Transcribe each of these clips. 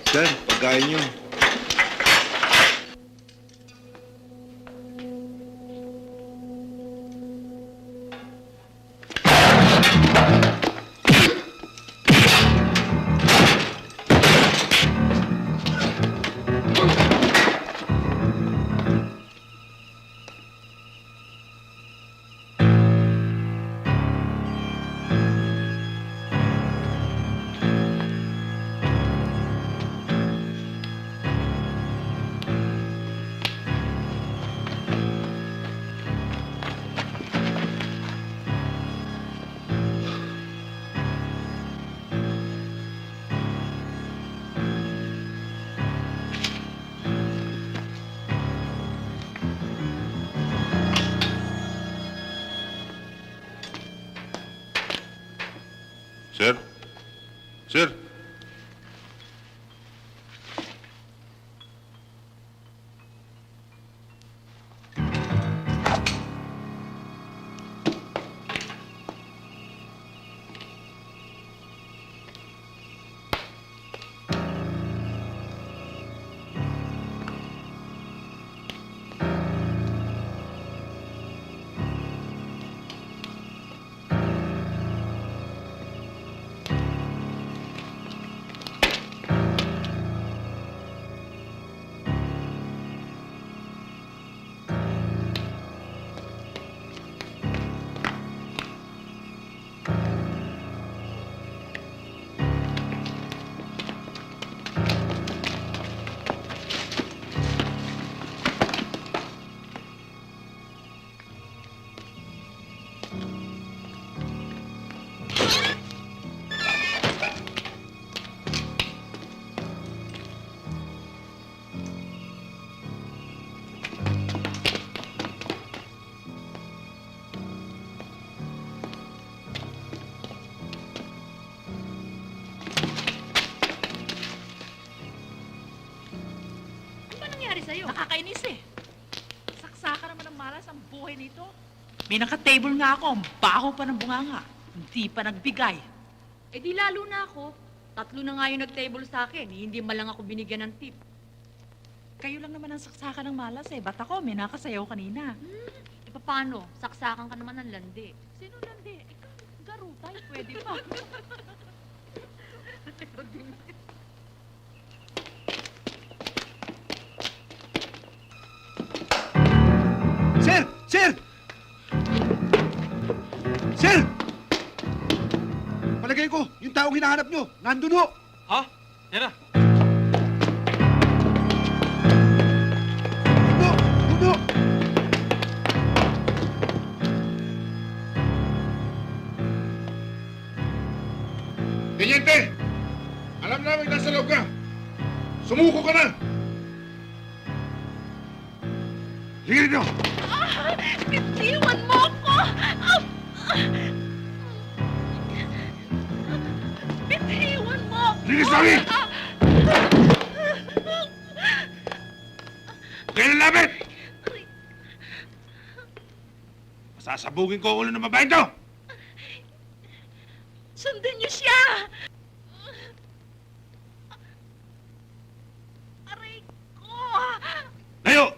Sir, pagkain nyo. Sir? Sir? Sa'yo. Nakakainis eh. Saksaka naman ng malas ang buhay nito. May naka-table nga ako, ang baho pa ng bunganga. Hindi pa nagbigay. Eh di lalo na ako. 3 na nga yung nag-table sa akin. Hindi man lang ako binigyan ng tip. Kayo lang naman ang saksaka ng malas eh. Ba't ako? May nakasayaw kanina. E paano? Saksakan ka naman ng landi. Sino landi? Ikaw, garutay. Pwede pa. Sir! Sir! Sir! Palagay ko, yung taong hinahanap nyo, nandun ho! Ha? Tara. Puno! Puno! Teniente! Alam namin nasa loob ka! Sumuko ka na! Sige rito! Bitiwan mo ako! Bitiwan mo ako! Sige, sabi! Kaya lalapit! Masasabugin ko ang ulo ng babae ito! Sundan niyo siya! Aray ko! Tayo!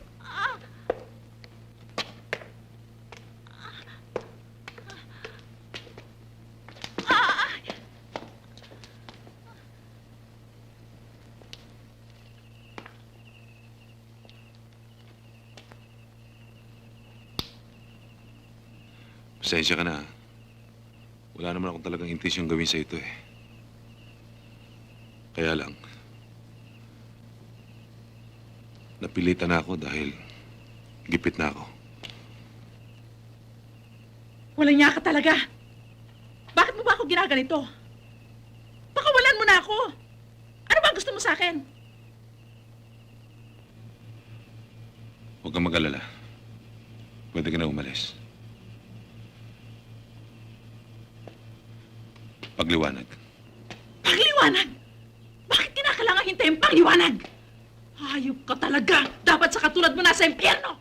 Pasensya ka na. Wala naman akong talagang intensyong gawin sa ito eh. Kaya lang, napilitan na ako dahil gipit na ako. Walang niya ka talaga. Bakit mo ba ako ginaganito? Pakawalan mo na ako. Ano ba gusto mo sa akin? Huwag kang mag-alala. Pwede ka na umalis. Pagliwanag. Pagliwanag? Bakit kinakailangan hintayin pagliwanag? Hayop ka talaga. Dapat sa katulad mo nasa impyerno.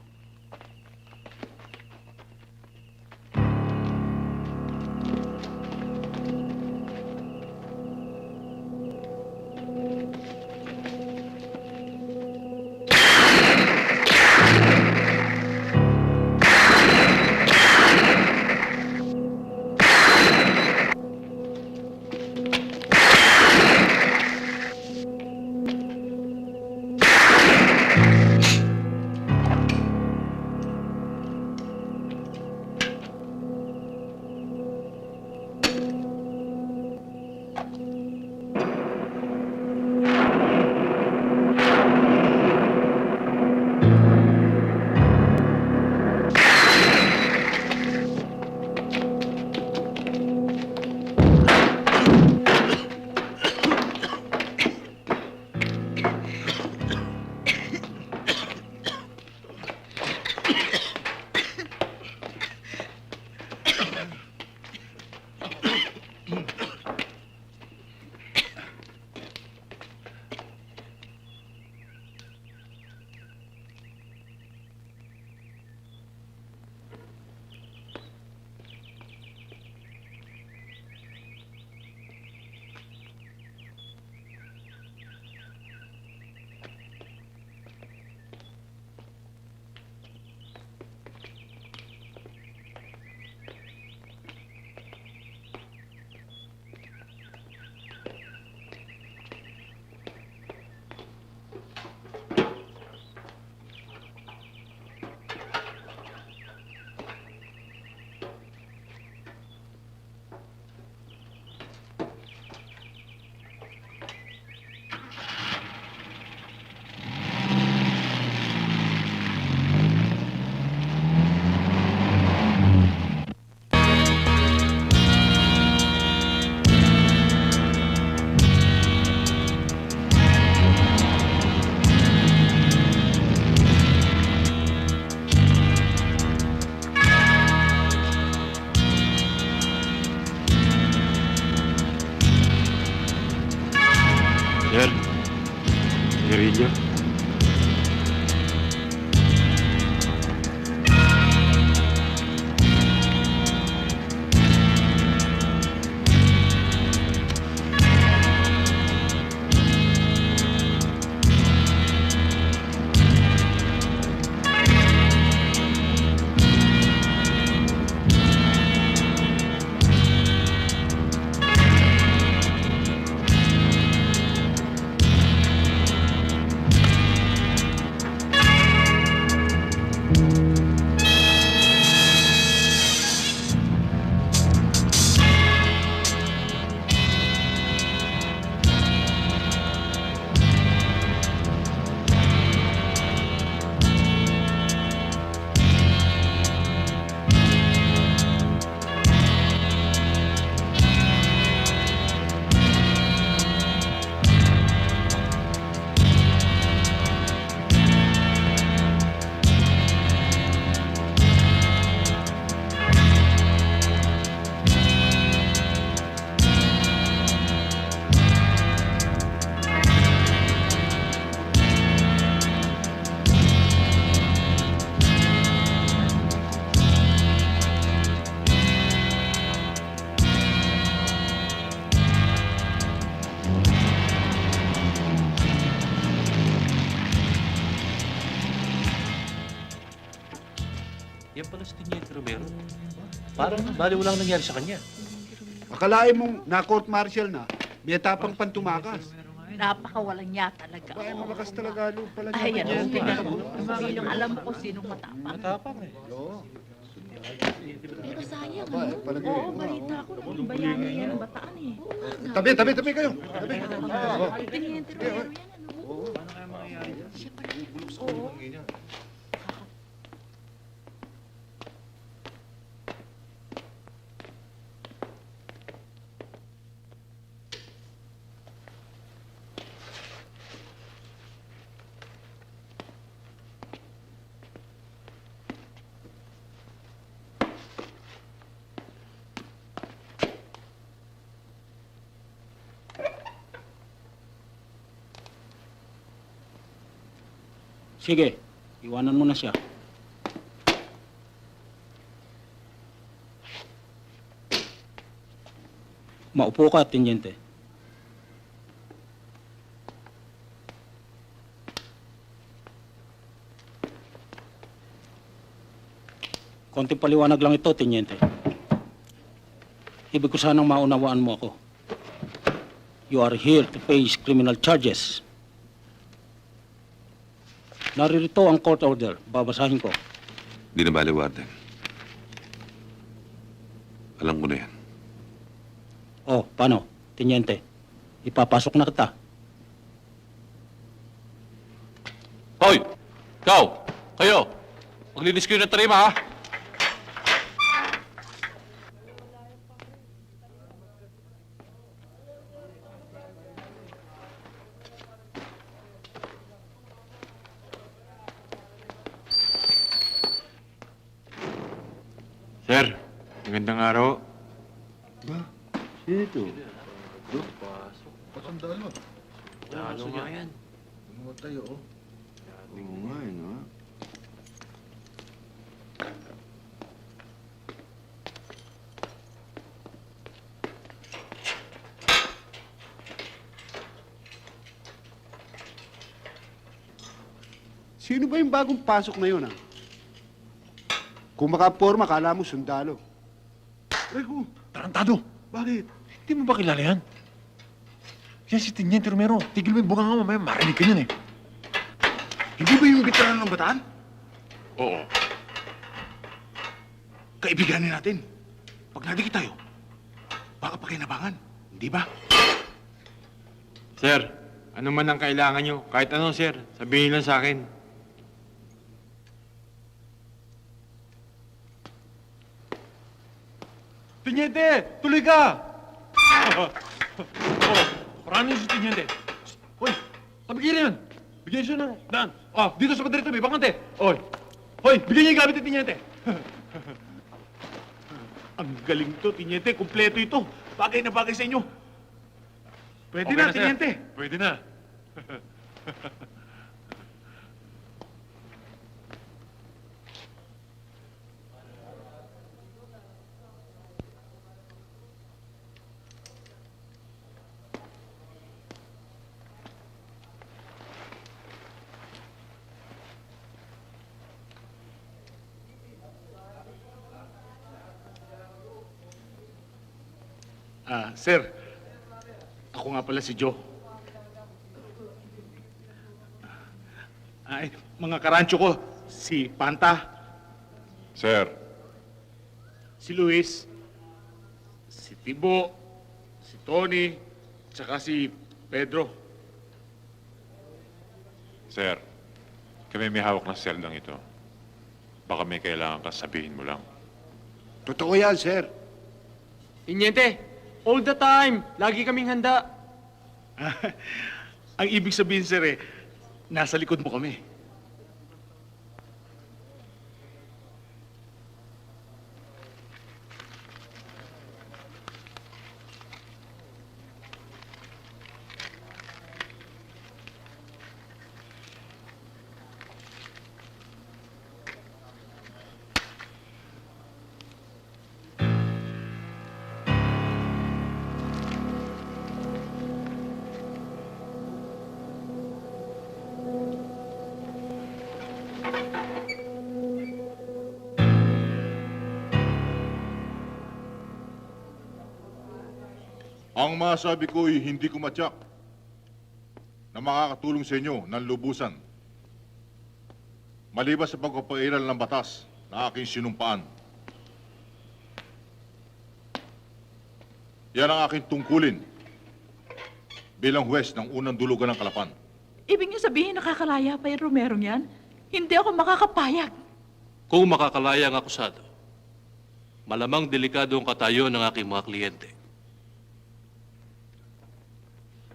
Sir, sigarilyo. Yan pala si Tiniente Romero. Parang bali walang nangyari sa kanya. Akalain mong na-court martial na, may tapang pantumakas. Napakawalang niya talaga. Bakit malakas talaga loob pala niya. Ay, ano, Ganyan. tingnan mo. Bilang alam ko sinong matapang. Matapang eh. Oo. Pero sayang, Aba, ano? palagay Oo, mo, balita ko naging bayani yan ng bataan eh. Tabi kayo. Tabi. Oo. Tiniente Romero yan, ano? Oo. Siya pala yan. Oo. Sige, iwanan mo na siya. Maupo ka, Tiniente. Konting paliwanag lang ito, Tiniente. Ibig ko sanang maunawaan mo ako. You are here to face criminal charges. Naririto ang court order. Babasahin ko. Di na bali, Warden. Alam ko na yan. Oh, paano? Tiniente, ipapasok na kita. Hoy! Ikaw! Kayo! Maglinis kayo ng tarima, ha? Sir, magandang araw. Ba? Sino ito? Pasandaan mo. Ano nga yan? Ano tayo, oh? Oo nga, no? Sino ba yung bagong pasok na yun, ah? Kung makaporma, kala mo sundalo. Rego, tarantado. Bakit? Hindi mo ba kilala yan? Yan si Tiniente Romero. Tigil mo yung bunga nga mamaya, marinig ka niyan eh. Hindi ba yung veterano ng Bataan? Oo. Kaibiganin natin. Pag nadikit tayo, baka pakinabangan. Hindi ba? Sir, ano man ang kailangan nyo, kahit ano, sir, sabihin lang sa akin. Tiniente, tuloy ka! Parang si Tiniente. Hoy, tabigilin yan. Bigyan siya ng daan. Dito sa paderito, may bakante. Hoy, bigyan niya yung gamit ni Tiniente. Ang galing to, Tiniente. Kumpleto ito. Bagay na bagay sa inyo. Pwede na, Teniente. Pwede na. Sir. Ako nga pala si Joe. Ay, mga karancho ko, si Panta, Sir, si Luis, si Tibo, si Tony, tsaka si Pedro. Sir, kami may hawak ng seldang ito. Baka may kailangan ka, sabihin mo lang. Totoo yan, sir. Tiniente, all the time. Lagi kaming handa. Ang ibig sabihin, sir, nasa likod mo kami. Ang masabi ko'y hindi ko matyak na makakatulong sa inyo ng lubusan. Maliban sa pagpapairal ng batas na aking sinumpaan. Yan ang aking tungkulin bilang huwes ng unang dulugan ng Kalapan. Ibig niyo sabihin nakakalaya pa yung Romerong yan? Hindi ako makakapayag. Kung makakalaya ang akusado, malamang delikado ang katayo ng aking mga kliyente.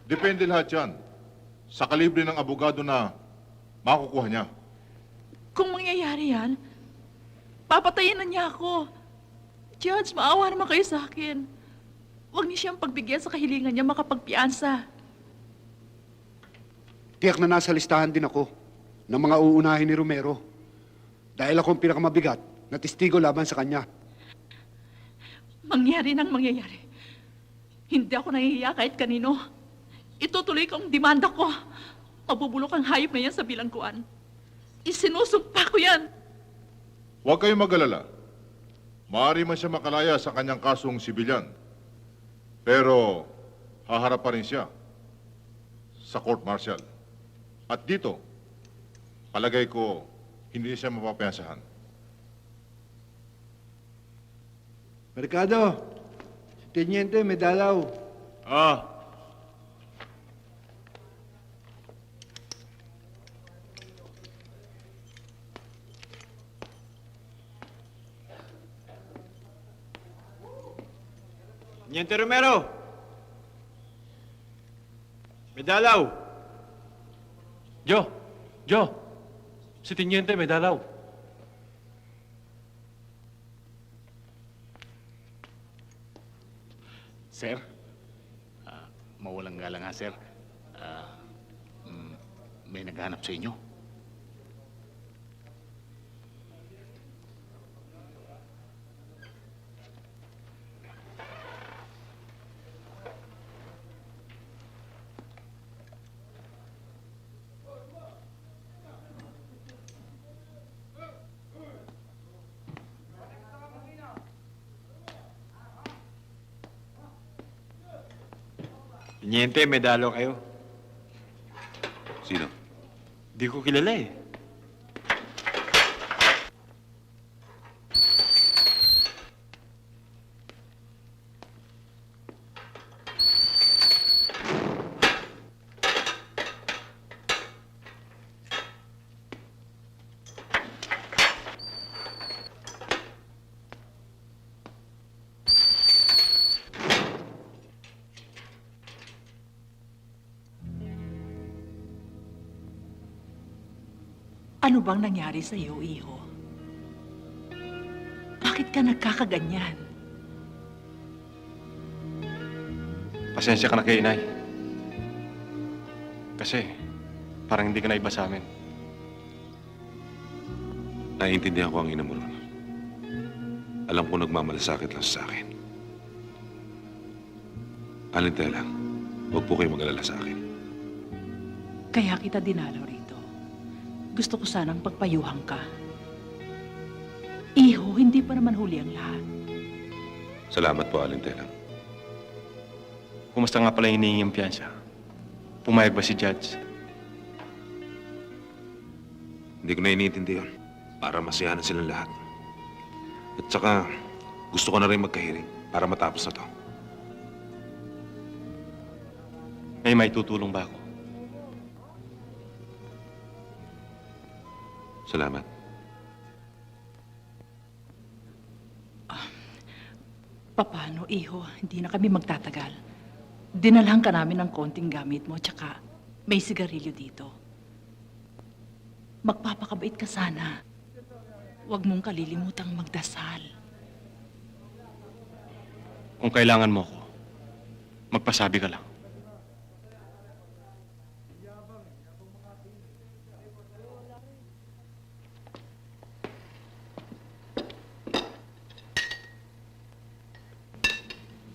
Depende lahat yan sa kalibre ng abogado na makukuha niya. Kung mangyayari yan, papatayin na niya ako. Judge, maawa naman kayo sa akin. Huwag niyo siyang pagbigyan sa kahilingan niya makapagpiansa. Tiyak na nasa listahan din ako ng mga uunahin ni Romero. Dahil ako ang pinakamabigat na testigo laban sa kanya. Mangyari nang mangyayari. Hindi ako nahihiya kahit kanino. Itutuloy ko ang demanda ko. Mabubulok ang hayop na yan sa bilangguan. Isinusumpa ko yan. Huwag kayong mag-alala. Maaari man siya makalaya sa kanyang kasong sibilyan. Pero haharap pa rin siya sa court-martial. At dito, palagay ko, hindi siya mapapiyansahan. Mercado, si Teniente may dalaw. Tiniente Romero. May dalaw. Joe, si Tiniente may dalaw. Sir, mawalang galang nga, sir. May naghanap sa inyo. Tiniente, may dalaw kayo. Sino? Di ko kilala eh. Ano bang nangyari sa iyo, iho? Bakit ka nagkakaganyan? Pasensya ka na kay inay. kasi. Parang hindi ka na iba sa amin. Naiintindihan ko ang ina mo ron. Alam ko nagmamalasakit lang sa akin. Alintela, huwag po kayo mag-alala sa akin. Kaya kita dinalaw rito. Gusto ko sanang pagpayuhan ka. Iho, hindi pa naman huli ang lahat. Salamat po, Alintela. Kumusta nga pala hinihingi ang piyansa? Pumayag ba si Judge? Hindi ko na iniintindi yun. Para masiyahan silang lahat. At saka, gusto ko na rin magkahiring para matapos na to. May tutulong ba ako? Salamat. Paano, Iho? Hindi na kami magtatagal. Dinalhan ka namin ng konting gamit mo, tsaka may sigarilyo dito. Magpapakabait ka sana. Huwag mong kalilimutang magdasal. Kung kailangan mo ako, magpasabi ka lang.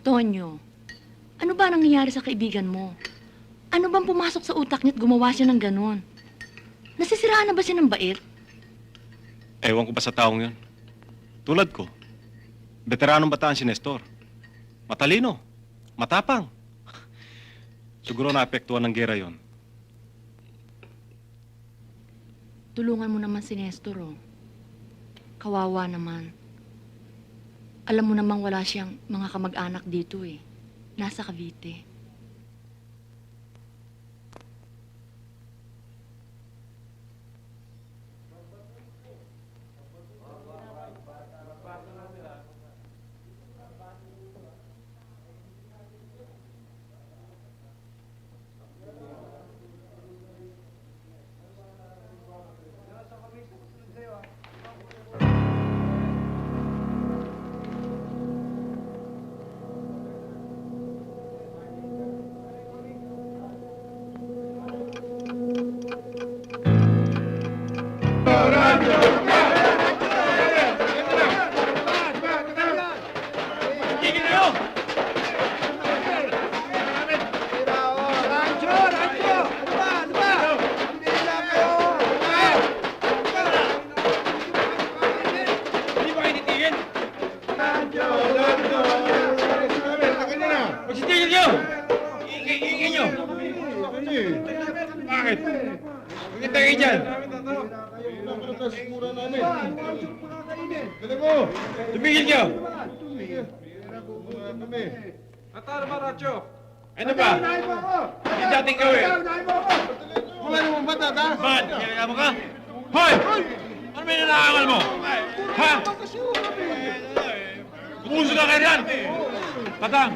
Tonyo, ano ba nangyayari sa kaibigan mo? Ano bang pumasok sa utak niya at gumawa siya ng ganon? Nasisiraan na ba siya ng bait? Ewan ko ba sa taong yun? Tulad ko, veteranong bataan si Nestor. Matalino, matapang. Siguro naapektuhan ng gera yon. Tulungan mo naman si Nestor, oh. Kawawa naman. Alam mo namang wala siyang mga kamag-anak dito, eh. Nasa Cavite. Bakit? Bakit tayo dyan? Tumigil kayo! Atara Maracho! Ano ba? Hindi dating gawin. Wala naman ba, tata? Bakit? Kinagamo ka? Hoy! Ano ba yung nakakangal mo? Ha? Kumuso na kayo yan! Tatang!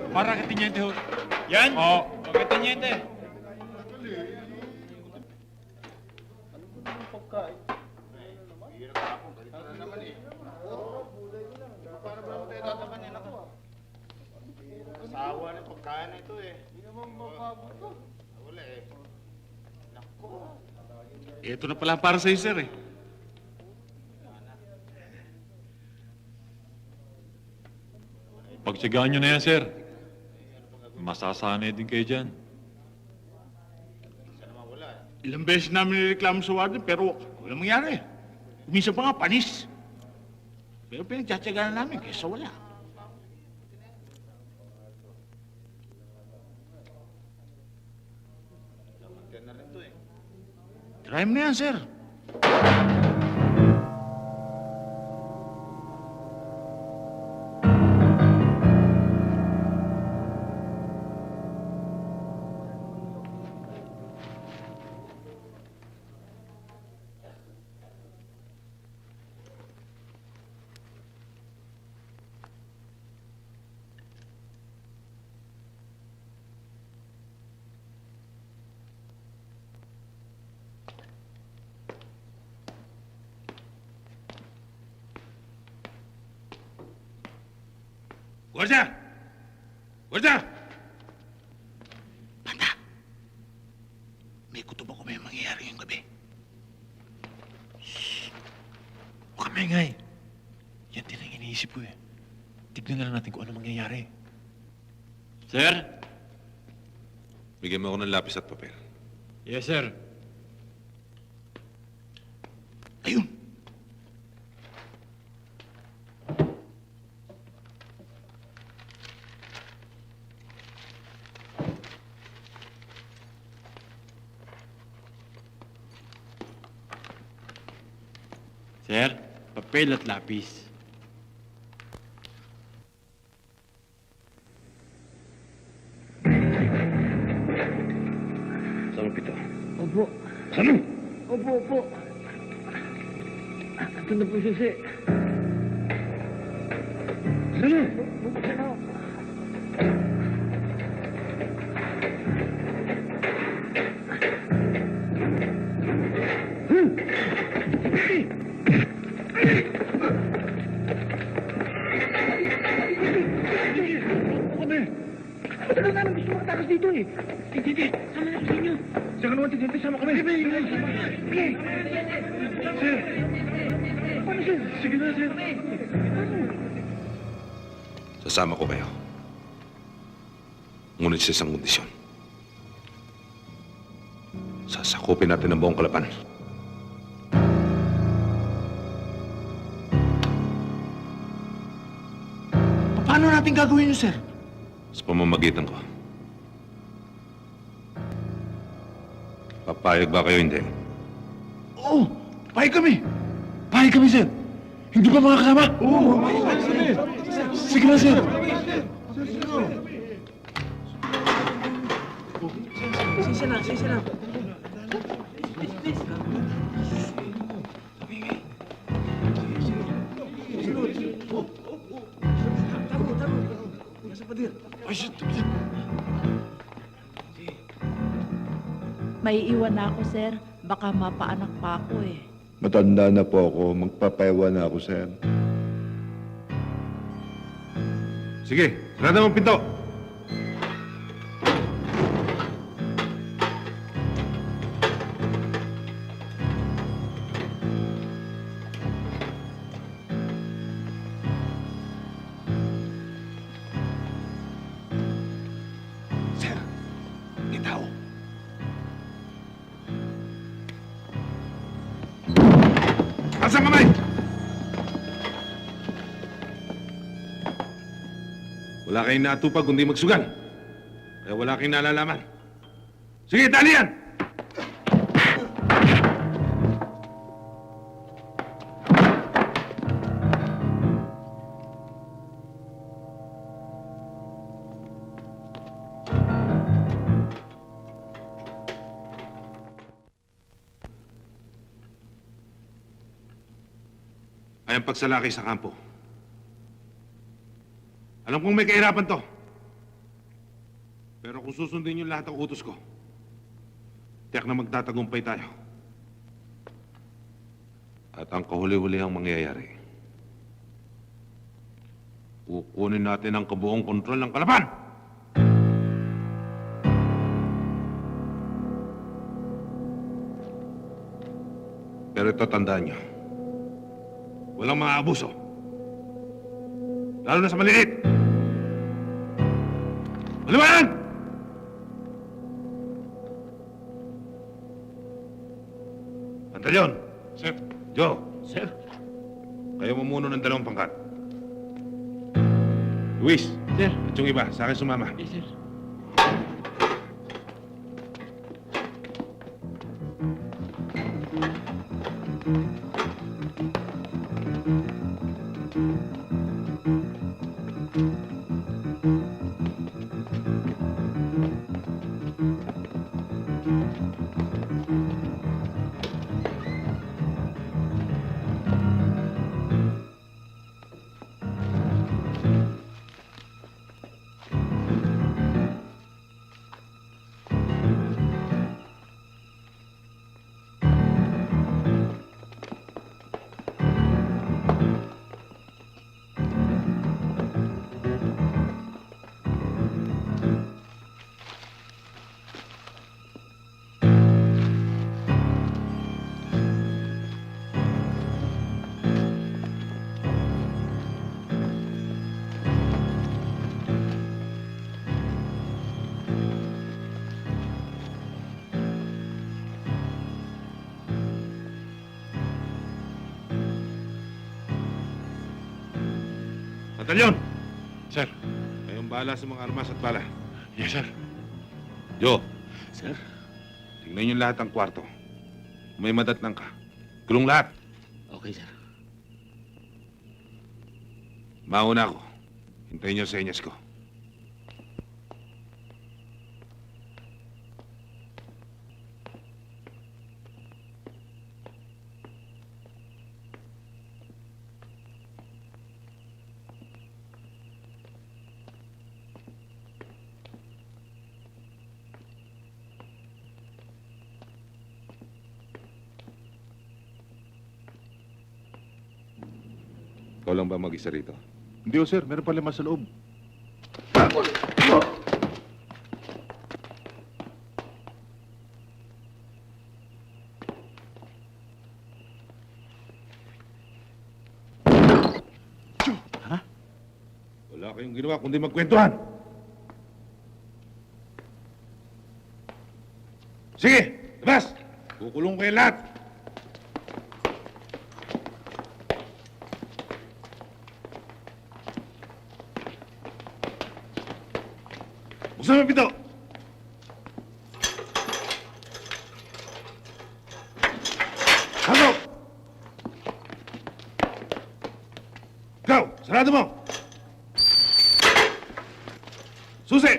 Para katinyente ho. Yan? Oo. Katinyente. Asawa ng pagkain na ito eh. Hindi naman mapabuto. Wala eh. Naku. Ito na pala para sa'yo, sir eh. Pagtsagaan nyo na yan, sir. Masasanay din kayo dyan. Ilang beses namin nireklamo sa warden pero walang mangyari. Minsan pa nga panis. Pero pinagtsatsagaan namin kaysa wala. Try mo na yan, sir. Guardia! Guardia! Banda! May kutob ako may mangyayari yung gabi. Huwag ka maingay. Yan din ang iniisip ko eh. Tignan na lang natin kung ano mangyayari. Sir? Bigyan mo ako ng lapis at papel. Yes, sir. Ayun! Sir, papel at lapis. Saan pito? Opo. Saan? Opo, opo. Ito na po susi. Saan? Buksan na. Ba't na namin gusto makatakas dito eh? Hindi. Sama na ko sa inyo. Saan ka naman tigil? Sama kami. Sige. Sir! Paano, sir? Sige na, sir. Sasama ko kayo. Ngunit sa isang kondisyon. Sasakupin natin ang buong Kalapan. Paano natin gagawin yun, sir? Sa pamamagitan ko. Papayag ba kayo hindi? Oo, pahig kami. Pahig kami, sir. Hindi ba mga kasama? Oo, sige na, sir. Sisi lang. Ay, shit. May iwan na ako, sir. Baka mapaanak pa ako eh. Matanda na po ako. Magpapayawa na ako, sir. Sige, sarada mo ang pinto. Sir, may tao. Taas ang kamay! Wala kayong natupag kundi magsugal. Kaya wala kayong nalalaman. Sige, tali yan! Ay ang pagsalakay sa kampo. Alam kong may kahirapan to. Pero kung susundin yung lahat ng utos ko, tiyak na magtatagumpay tayo. At ang kahuli-hulihang mangyayari, kukunin natin ang kabuong kontrol ng Kalapan! Pero ito tandaan nyo, walang mga abuso. Lalo na sa maliliit. Maliwanag! Pantaleon! Sir. Joe! Sir. Kayo mamuno ng 2 pangkat. Luis! Sir. At yung iba, sa akin sumama. Yes, sir. Batalyon! Sir. Kayong bahala sa mga armas at bala. Yes, sir. Jo, Sir? tingnan yung lahat ng kwarto. Kung may madatnang ka. Kulong lahat. Okay, sir. Mauna ako. Hintayin niyo sa senyas ko. Ikaw lang ba mag-isa rito? Hindi, sir. Meron pa 5 sa loob. Wala kayong ginawa kundi magkwentuhan. Sige, labas! Kukulong kayo lahat! Buksan mo yung pinto! Pasok! Ikaw, sarado mo! Susi!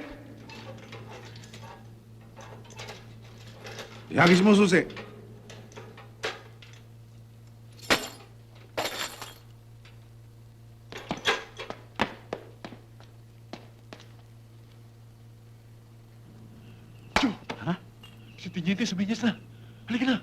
Ihagis mo susi. Si Tiniente, suminyas na. Halika na.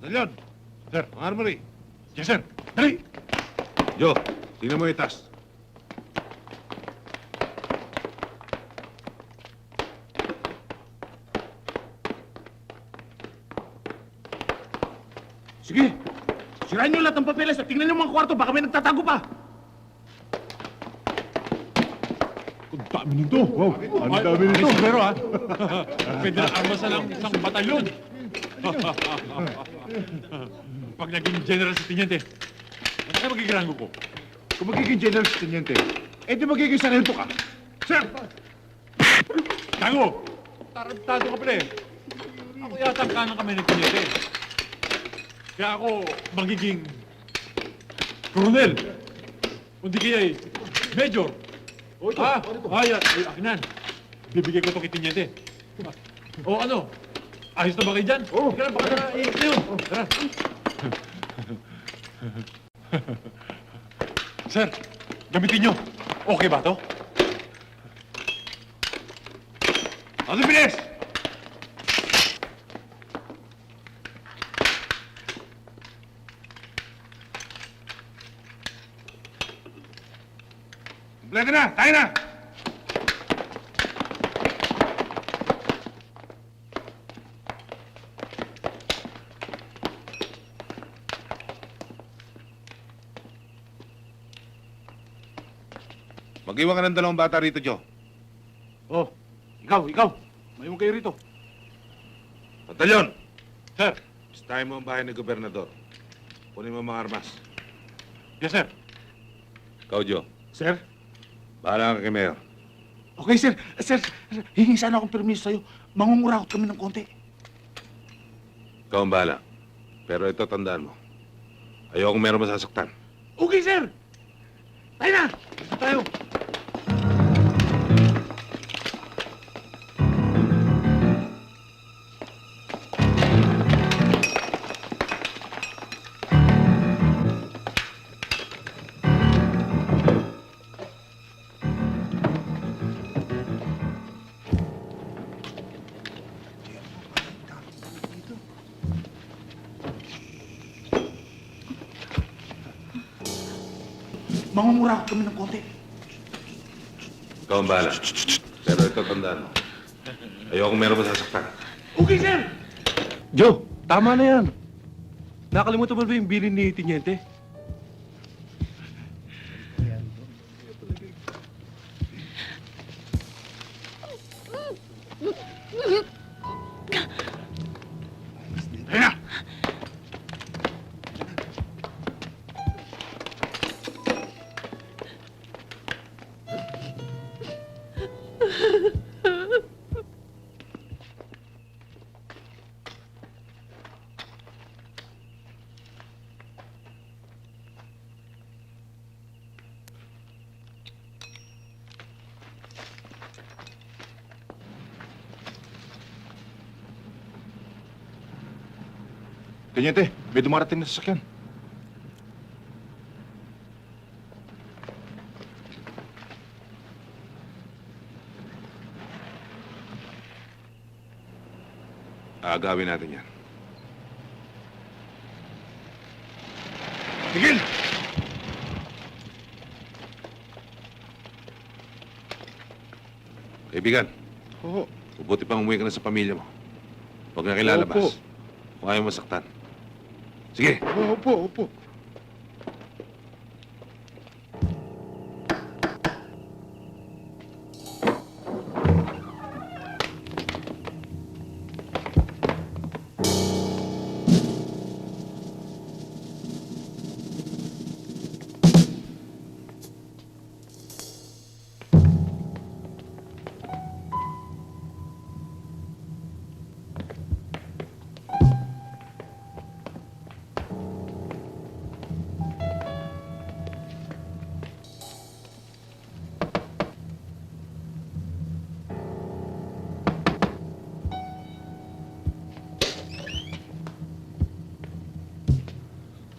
Dalyon! Sir. Ang armory. Yes, sir. Dali! Jo, tingnan mo yung taas. Sige. Sirain niyo lahat ng papeles at tingnan niyo mga kwarto. Baka may nagtatago pa. Ang dami nito. Wow, ang dami nito. Pero ha, pwede na armas na lang isang batalyon. Pag naging general si Tiniente, ano kaya magiging rango ko? Kung magiging general si Teniente, eh di magiging sarento ka. Sir! Tango! Tarantado ka pala eh. Ako yata ang kanang kami ng Tiniente. Kaya ako magiging Colonel. Kundi kaya eh, Major. Akin yan. Bibigay ko ito kay Tiniente. O ano? Ayos na ba kayo dyan? Oo. Tara, baka na iinit na yun. Tara. Sir, gamitin nyo. Okay ba to? Ano bilis? Kompleto na! Tayo na! Mag-iwan ka ng 2 bata rito, Jo. Oh, ikaw. Mayroon kayo rito. Batalyon! Sir. Bistahin mo ang bahay ng gobernador. Kunin mo ang mga armas. Yes, sir. Ikaw, Jo. Sir? Bahala ka kay Mayor. Okay, sir. Sir, hingi sana akong permiso sa'yo. Mangungurakot kami ng konti. Ikaw ang bahala. Pero ito, tandaan mo. Ayokong meron masasaktan. Okay, sir. Tayo na. Dito tayo. Mangungurakot kami ng konti. Ikaw ang bahala. Pero ito, tandaan mo. Ayoko meron pa sasaktan. Okay, sir! Joe, tama na yan. Nakalimutan mo ba yung bilin ni Tiniente? Ayun na! Teniente, may dumarating na sasakyan. Aagawin natin yan. Tigil! Kaibigan, Oo. mabuti pang umuwi ka na sa pamilya mo. Huwag na kilalabas. Opo. Kung ayaw masaktan. Sige! Opo, opo.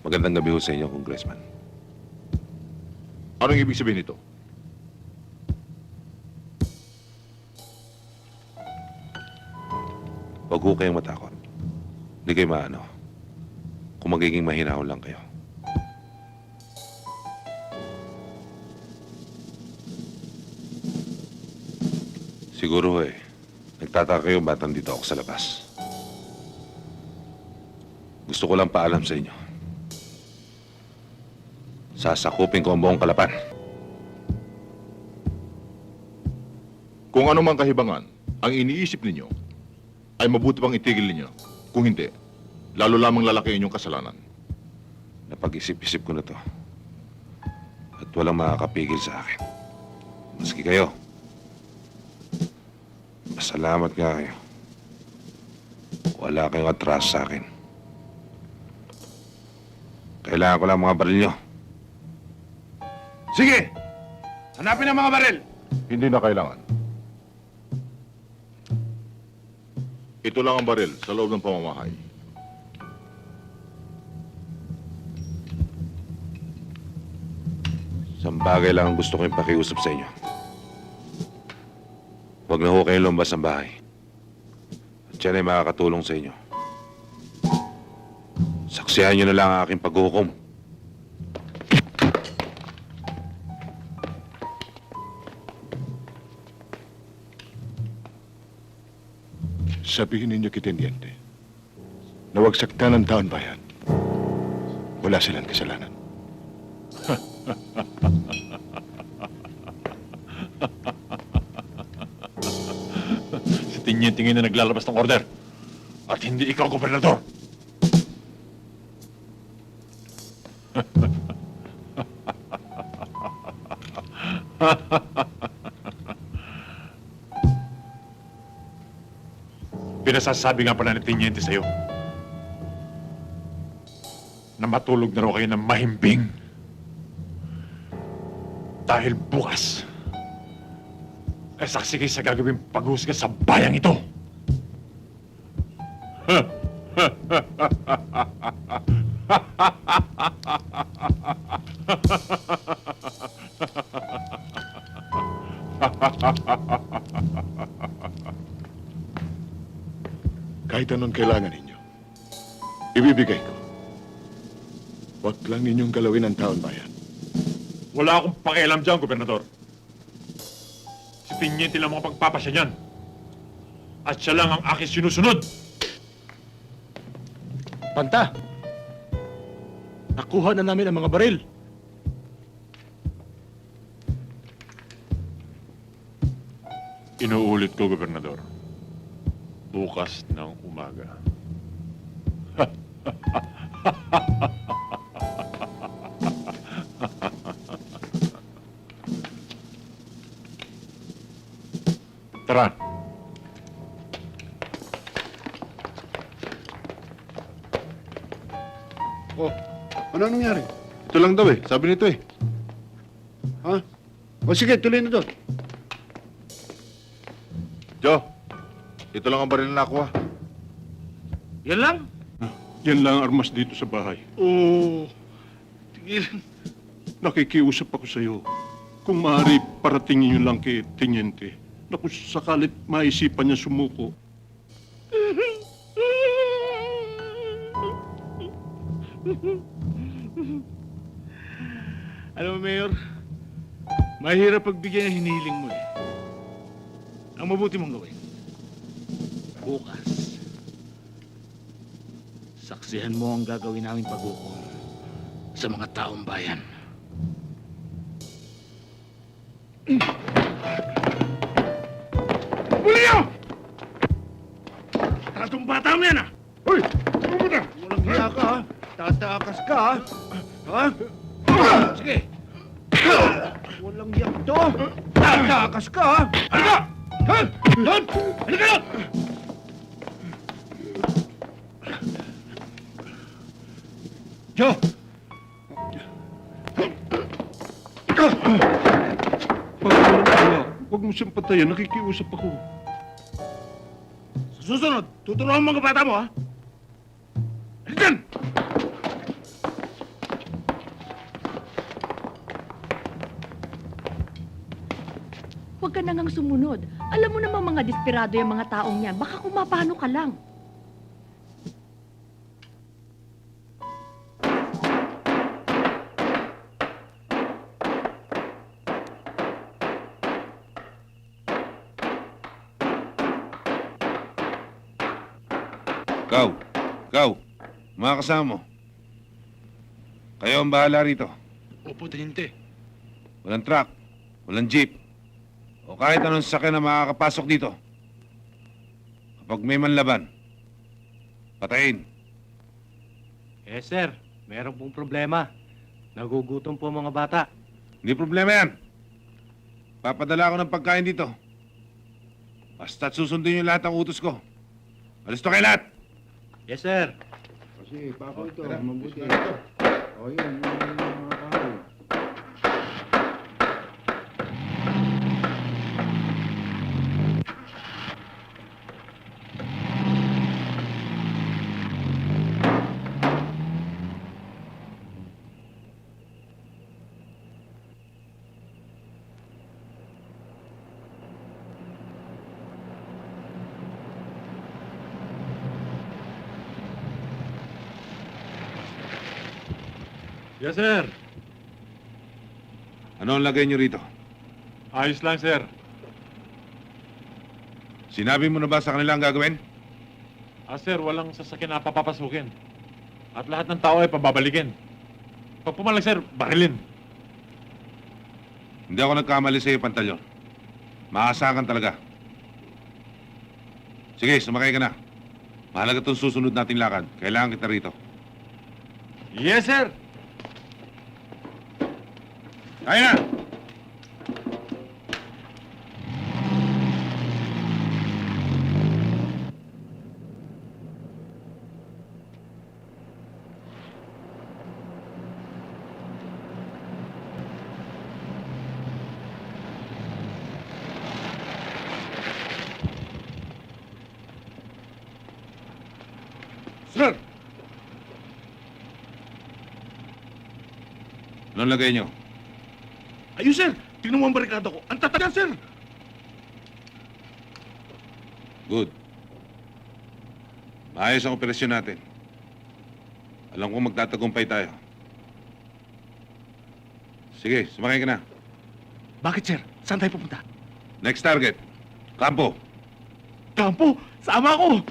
Magandang gabi ho sa inyo, Congressman. Anong ibig sabihin nito? Huwag ho kayong matakot. Hindi kayo maano. Kung magiging mahinahon lang kayo. Siguro nagtataka kayo ba't nandito ako sa labas. Gusto ko lang paalam sa inyo. Sasakupin ko ang buong Kalapan. Kung ano mang kahibangan ang iniisip ninyo, ay mabuti pang itigil ninyo. Kung hindi, lalo lamang lalaki inyong kasalanan. Napag-isip-isip ko na to. At walang makakapigil sa akin. Maski kayo. Pasalamat nga kayo. Wala kayong atras sa akin. Kailangan ko lang mga baril nyo. Sige! Hanapin ang mga baril! Hindi na kailangan. Ito lang ang baril sa loob ng pamamahay. Isang bagay lang ang gusto ko yung pakiusap sa inyo. Huwag na ho kayong lumbas ng bahay. At yan ay makakatulong sa inyo. Saksihan nyo na lang ang aking paghuhukom. Sabihin ninyo kay Teniente na huwag saktan ng taon bayan. Wala silang kasalanan. Si Tiniente na naglalabas ng order. At hindi ikaw, gobernador. Pinasasabi nga pala ni Tiniente sa'yo na matulog na raw kayo ng mahimbing. Dahil bukas ay saksi kayo sa gagawing paghusga sa bayang ito. Kahit anong kailangan ninyo, ibibigay ko. Huwag lang ninyong galawin ang taon bayan. Wala akong pakialam dyan, gobernador. Si Tiniente lang mga pagpapasya niyan. At siya lang ang aking sinusunod. Panta! Nakuha na namin ang mga baril. Inuulit ko, Gobernador. Bukas ng umaga. Tara. Oh, ano nangyari? Ito lang daw eh. Sabi nito eh. Ha? O sige, tuloy na doon. Joe, ito lang ang baril na nakuha. Yan lang? Yan lang ang armas dito sa bahay. Oo. Tigilan. Nakikiusap ako sa iyo. Kung maaari, paratingin niyo lang kay Teniente na kung sakalit maisipan niya sumuko. Alam mo, Mayor, mahirap pagbigyan ng hinihiling mo eh. Ang mabuti mong gawin, bukas, saksihan mo ang gagawin naming paghukom sa mga taong bayan. Muli niyo! Tatong bata mo yan ah! Hoy! Ano mo na? Walang hiya ka, ha? Tatakas ka, ha? Ha? Sige! Walang hiya to! Tatakas ka, ha? Halika! Doon! Halika doon! Joe! Huwag mo siyang patayan. Nakikiusap ako. Sa susunod, tuturuan mo ang mga bata mo, ha? Halika dyan! Huwag ka na ngang sumunod. Alam mo naman mga desperado yung mga taong yan. Baka kumapano ka lang. Ikaw, mga kasama mo. Kayo ang bahala rito. Opo, Teniente. Walang truck, walang jeep, o kahit anong sasakyan na makakapasok dito. Kapag may manlaban, patayin. Eh, sir. Meron pong problema. Nagugutom po mga bata. Hindi problema yan. Papadala ako ng pagkain dito. Basta't susundin niyo lahat ng utos ko. Alis to kayo lahat! Yes, sir. Kasi, pako ito. Mabuti. O, yun. Yung mga kahoy. Yes, sir. Ano ang lagay niyo rito? Ayos lang, sir. Sinabi mo na ba sa kanila ang gagawin? Sir, walang sasakyan na papapasukin. At lahat ng tao ay pababalikin. Pag pumalag, sir, barilin. Hindi ako nagkamali sa iyo, Pantalyon. Maasahan talaga. Sige, sumakay ka na. Mahalaga itong susunod nating lakad. Kailangan kita rito. Yes, sir. Kaya na! Sir! Anong lagay niyo? Ayun, sir! Tingnan mo ang barikada ko. Ang tatagal, sir! Good. Maayos ang operasyon natin. Alam kong magtatagumpay tayo. Sige, sumakay ka na. Bakit, sir? Saan tayo pupunta? Next target, Campo. Go! kampo, sama ko.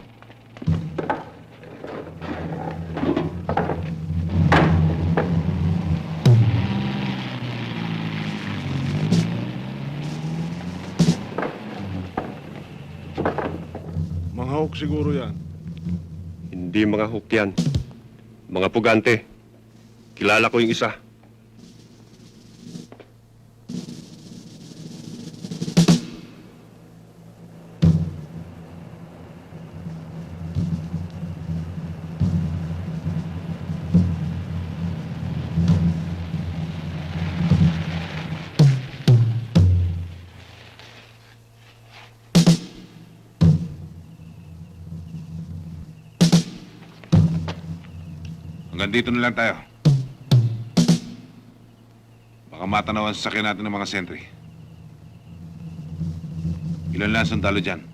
Mga hawk siguro yan. Hindi mga hook yan. Mga pugante. Kilala ko yung isa. Hanggang dito na lang tayo. Baka matanawan sa sakyan natin ng mga sentry. Ilan lang sundalo dyan?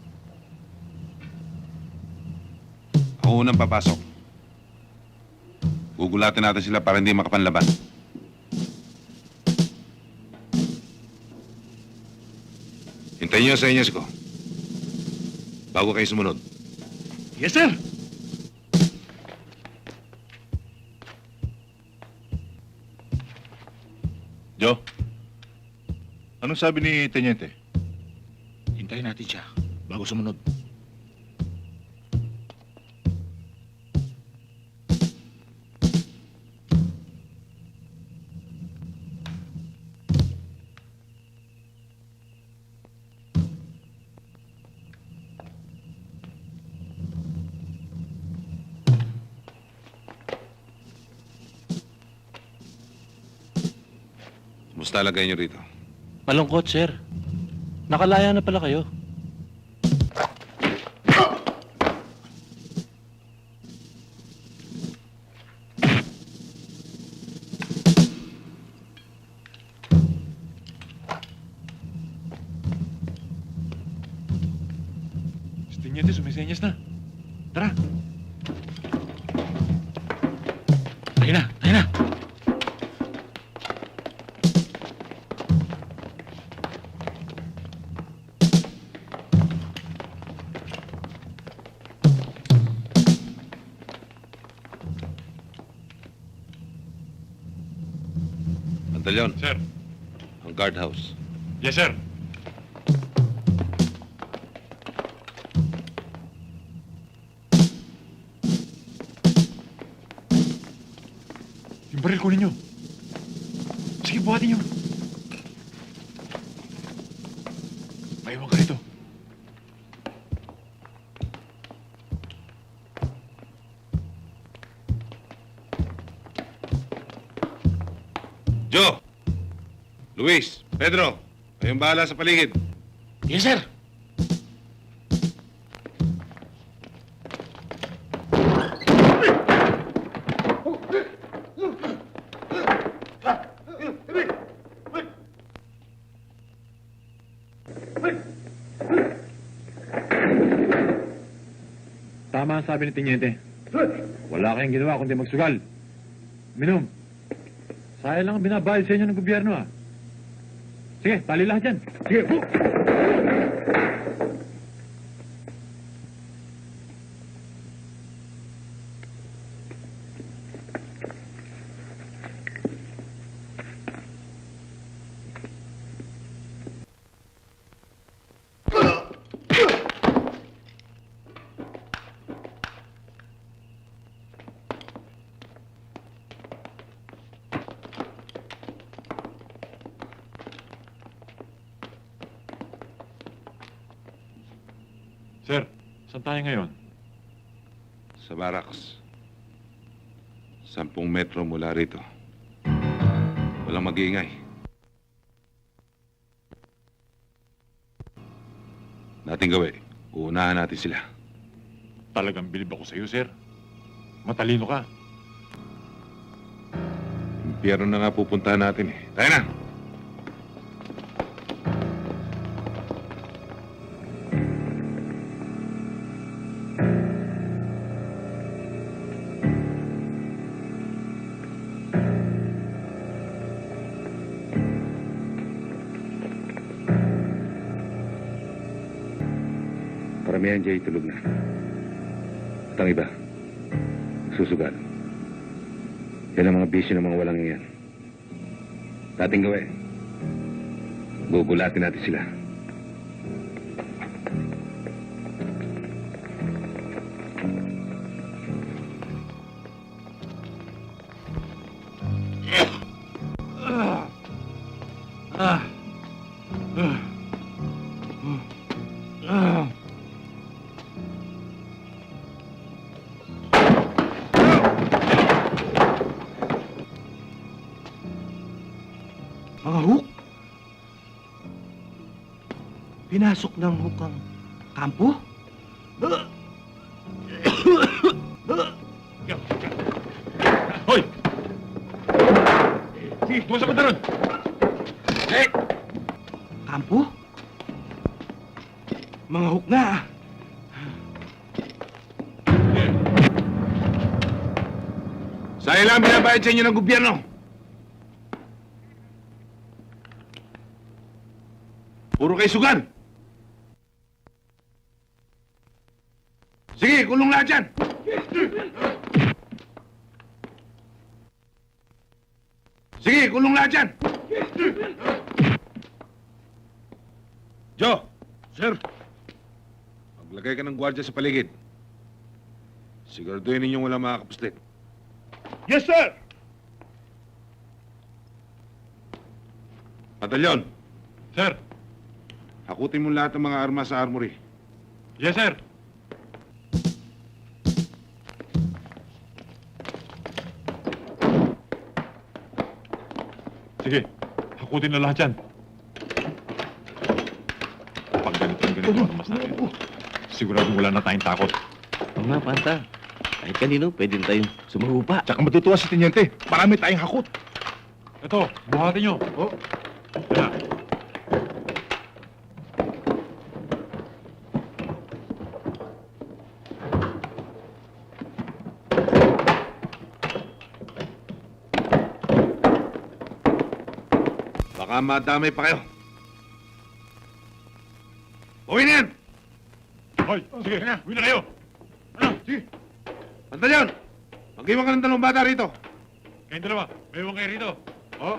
Ako unang papasok. Gugulatin natin sila para hindi makapanlaban. Hintayin niyo sa inyas ko. Bago kayo sumunod. Yes, sir. Joe, anong sabi ni Teniente? Hintayin natin siya bago sumunod. Musta lagay niyo rito? Malungkot, sir. Nakalaya na pala kayo. Teniente, sumisenyas na. Tara. Tayo na, tayo na. Pantalyon, Sir. ang guardhouse. Yes, sir. Yung baril kunin nyo. Sige, buhatin nyo. Maiwan ka rito. Joe! Luis! Pedro! Kayong bahala sa paligid. Yes, sir. Tama ang sabi ni Teniente. Wala kayong ginawa kundi magsugal. Minom. Sayang lang ang binabayad sa inyo ng gobyerno, ah. Sige, tali lahat dyan. Sige, ho! Sir, saan tayo ngayon? Sa barracks. 10 metro mula rito. Walang mag-iingay. Nating gawin. Uunahan natin sila. Talagang bilib ako sa iyo, sir. Matalino ka. Impyerno na nga pupuntahan natin eh. Tayo na! Karamihan dyan tulog na. At ang iba, susugal. Yan ang mga bisyo ng mga walang yan. Dating gawin, gugulatin natin sila. Mga hook? Pinasok ng hook ang kampo? Hoy! Sige, tumasok ka na ron! Kampo? Mga hook nga. Sa ilang binabayad sa inyo ng gobyerno? Puro kayo sugan. Sige, kulong lahat dyan. Sige, kulong lahat dyan. Joe! Sir! Maglagay ka ng gwardiya sa paligid. Siguraduhin ninyong walang makakapuslit. Yes, sir! Batalyon, Sir! hakutin mo lahat ng mga armas sa armory. Yes, sir! Sige, hakutin na lahat yan. Pag ganito ang mas natin, siguradong wala na tayong takot. Oo nga, Panta. Kahit kanino, pwede na tayong sumahupa. Tsaka matutuwa si Teniente. Marami tayong hakot. Ito, buhatin nyo. Oh. Yan. Baka madamay pa kayo. Uwi na yan! Hoy, sige, uwi na kayo. Ano, sige. Batalyon, mag-iwan ka ng dalawang bata rito. Kayong dalawa, may iwan kayo rito. Oh.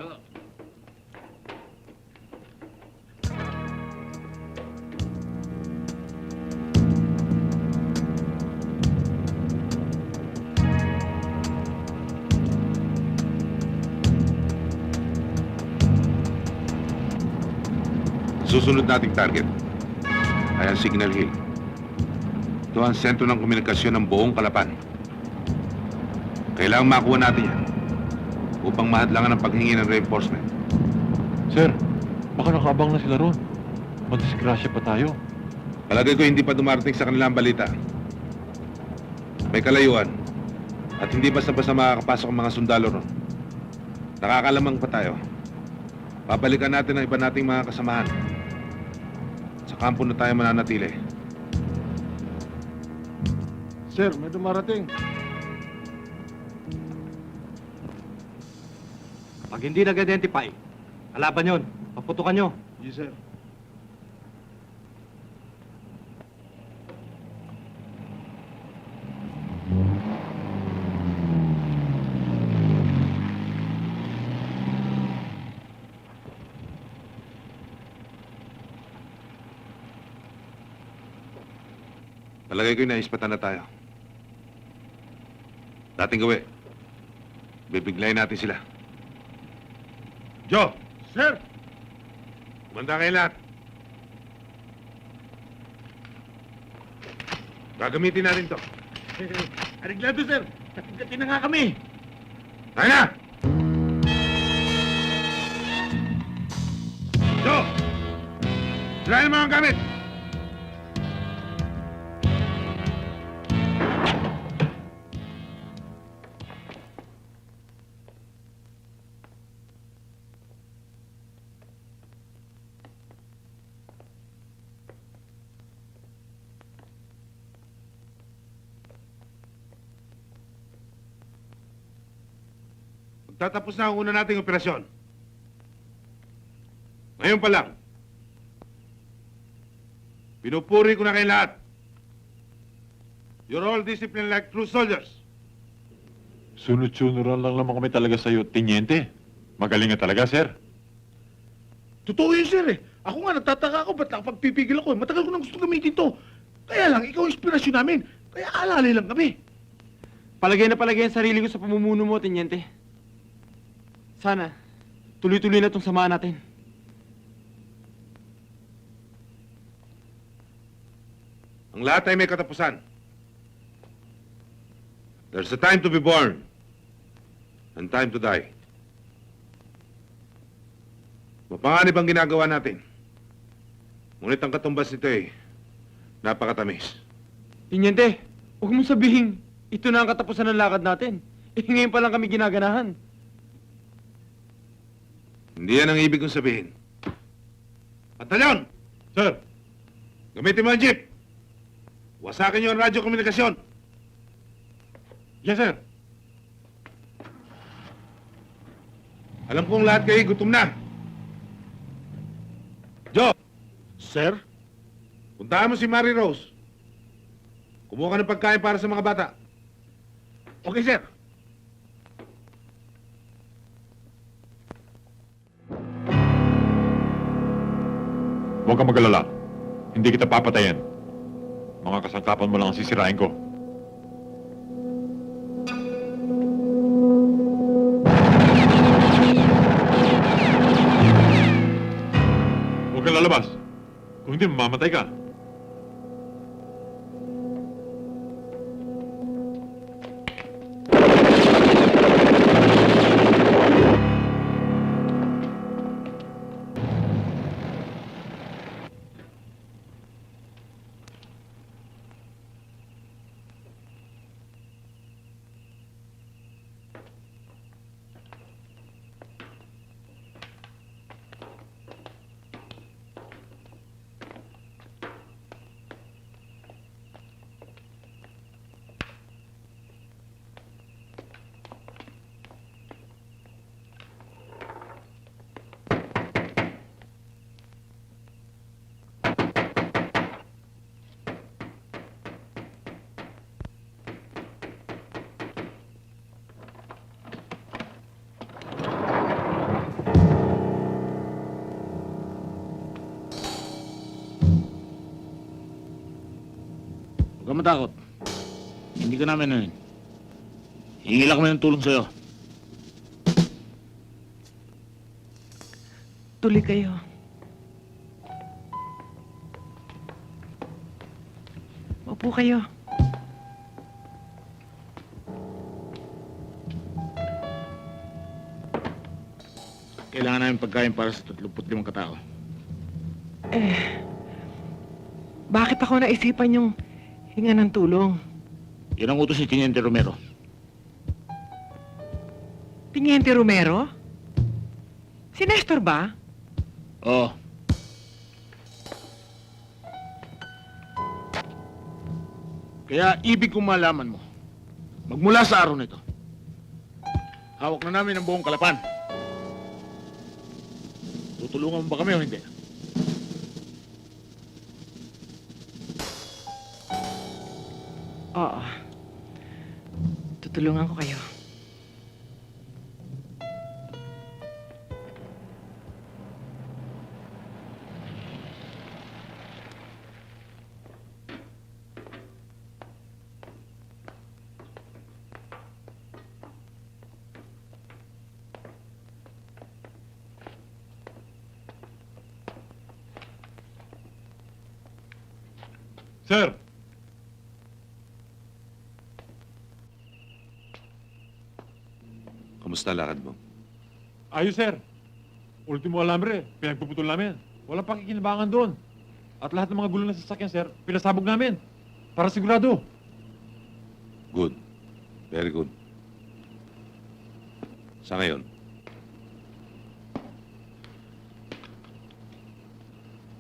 Susunod nating target ay ang Signal Hill. Ito ang sentro ng komunikasyon ng buong Kalapan. Kailangang makuha natin yan upang mahadlangan ang paghingi ng reinforcement. Sir, baka nakaabang na sila ron. Madisgrasya pa tayo. Palagay ko hindi pa dumarating sa kanilang balita. May kalayuan at hindi basta-basta makakapasok ang mga sundalo ron. Nakakalamang pa tayo. Babalikan natin ang iba nating mga kasamahan. Sa kampo na tayo mananatili. Sir, may dumarating. Pag hindi nag-identify, kalaban yon. Paputukan nyo. Yes, sir. Palagay ko naispatan na tayo. Dating gawi. Bibiglayin natin sila. Joe! Sir! Kumanda kayo lahat. Gagamitin natin to. Ariglado, sir. Katigati na nga kami. Tayo na! Joe! Sirahin mo ang gamit! Tatapos na ang una nating operasyon. Ngayon pa lang, pinupuri ko na kayo lahat. You're all disciplined like true soldiers. Sunod-sunuran lang naman kami talaga sa'yo, Tiniente. Magaling nga talaga, sir. Totoo yun, sir eh. Ako nga, nagtataka ako, ba't nakapagpipigil ako? Matagal ko nang gusto gamitin to. Kaya lang, ikaw ang inspirasyon namin. Kaya alalay lang kami. Palagay na palagay ang sarili ko sa pamumuno mo, Tiniente. Sana, tuloy-tuloy na itong samahan natin. Ang lahat ay may katapusan. There's a time to be born and time to die. Mapanganib ang ginagawa natin. Ngunit ang katumbas nito ay napakatamis. Tiniente, huwag mong sabihin, ito na ang katapusan ng lakad natin. Ngayon pa lang kami ginaganahan. Hindi yan ang ibig kong sabihin. Batalyon! Sir! Gamitin mo ang jeep! Wasakin niyo ang radyo komunikasyon! Yes, sir. Alam kong lahat kayo gutom na. Joe! Sir? Puntahan mo si Mary Rose. Kumuha ka ng pagkain para sa mga bata. Okay, sir. Huwag kang mag-alala. Hindi kita papatayin. Mga kasangkapan mo lang ang sisirain ko. Huwag kang lalabas. Kung hindi, mamamatay ka. Huwag kang matakot. Hindi ka namin nanin. Hingi lang kami ng tulong sa'yo. Tuloy kayo. Maupo kayo. Kailangan namin pagkain para sa 35 katao. Bakit ako naisipan yung hinga ng tulong? Yan ang utos ni Tiniente Romero. Tiniente Romero? Si Nestor ba? Oo. Kaya ibig kong malaman mo, magmula sa araw nito, hawak na namin ang buong Kalapan. Tutulungan mo ba kami o hindi? Oo. Tutulungan ko kayo. Sir! Kamusta lakad mo? Ayos, sir. Ultimo alambre, pinagpuputol namin. Walang pakikinabangan doon. At lahat ng mga gulo ng sasakyan, sir, pinasabog namin. Para sigurado. Good. Very good. Sa ngayon,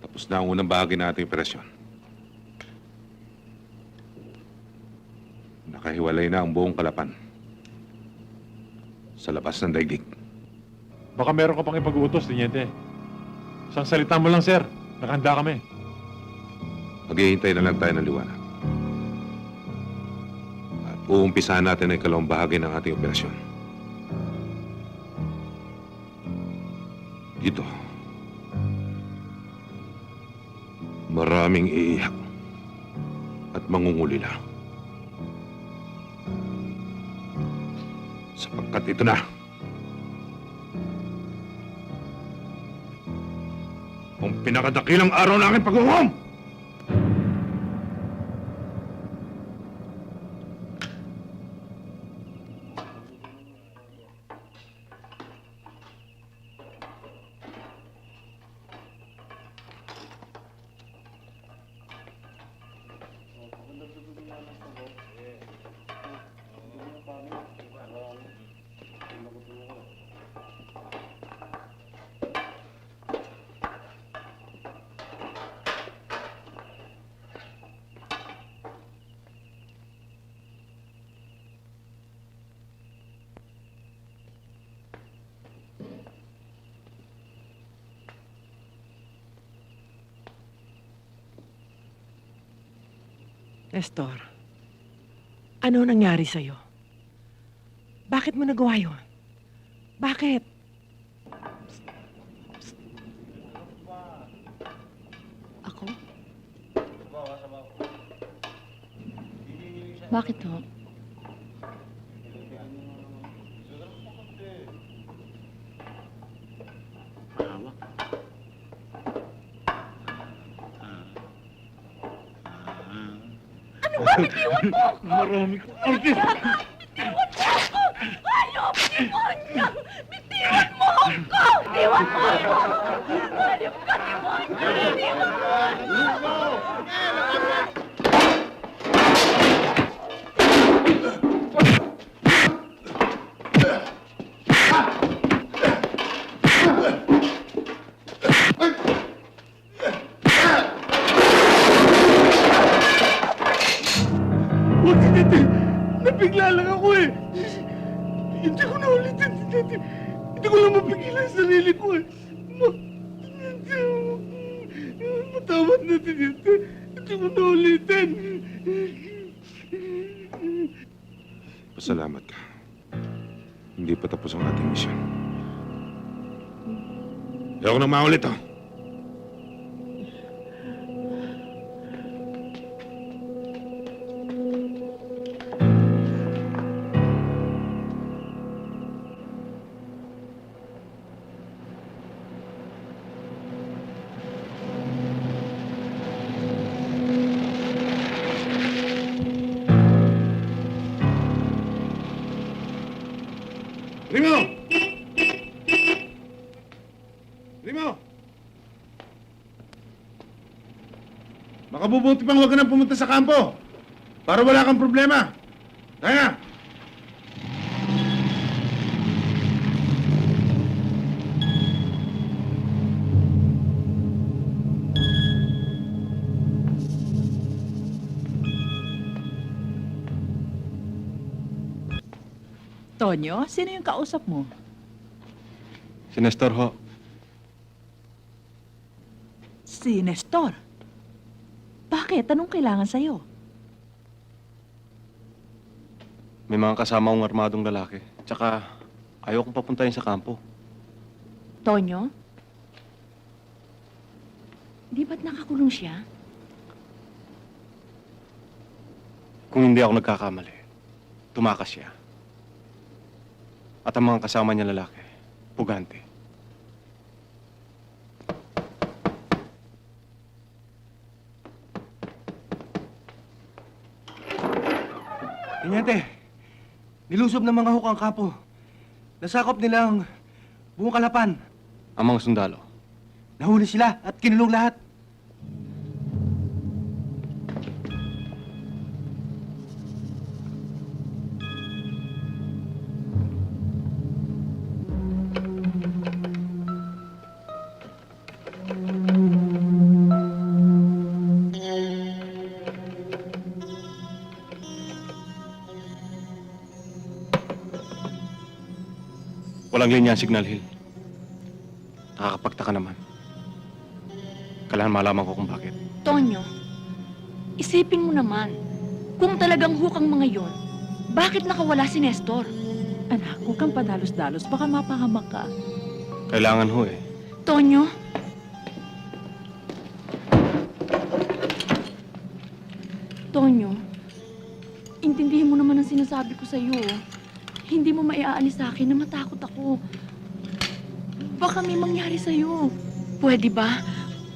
tapos na ang unang bahagi ng ating operasyon. Nakahiwalay na ang buong Kalapan sa labas ng daigdig. Baka meron ka pang ipag-uutos, Tiniente. Isang salita mo lang, sir. Nakahanda kami. Maghihintay na lang tayo ng liwanag. uumpisahan natin ang ikalawang bahagi ng ating operasyon. Dito, maraming iiyak at mangungulila. Sapagkat ito na ang pinakadakilang araw ng aking paghuhukom! Nestor, ano nangyari sa'yo? Bakit mo nagawa yun? Bakit? Ako? Bakit ho? Bitiwan mo ako! Marami ko. Bitiwan mo ako! Hayop! Demonyo! Bitiwan mo ako! Bitiwan mo ako! Hayop ka, demonyo! Bitiwan mo ako! Nabigla lang ako eh. Hindi ko na ulitin. Hindi ko lang mapigilan sa sarili ko eh. Matawad natin yan. Hindi ko na ulitin. Pasalamat ka. Hindi pa tapos ang ating misyon. Ayoko na maulit, oh. Rimo! Rimo! Makabubuti pang huwag ka nang pumunta sa kampo para wala kang problema. Kaya! Tonyo, sino yung kausap mo? Si Nestor ho. Si Nestor. Bakit? Anong kailangan sa'yo? May mga kasama akong armadong lalaki. Tsaka ayaw kong papuntahin sa kampo. Tonyo? Di ba't nakakulong siya? Kung hindi ako nagkakamali, tumakas siya. At ang mga kasama niya lalaki, pugante. Teniente, nilusob ng mga hukang kapo. Nasakop nila ang buong Kalapan. Ang mga sundalo. Nahuli sila at kinulong lahat. Walang linya ang Signal Hill. Nakakapagtaka naman. Kailangan malaman ko kung bakit. Tonyo, isipin mo naman, kung talagang hukang mga yon, Bakit nakawala si Nestor? Anak, huwag kang padalos-dalos. Baka mapahamak ka. Kailangan ho eh. Tonyo? Tonyo, intindihin mo naman ang sinasabi ko sa'yo. Hindi mo maiaalis sa akin na matakot ako. Baka may mangyari sa'yo. Pwede ba?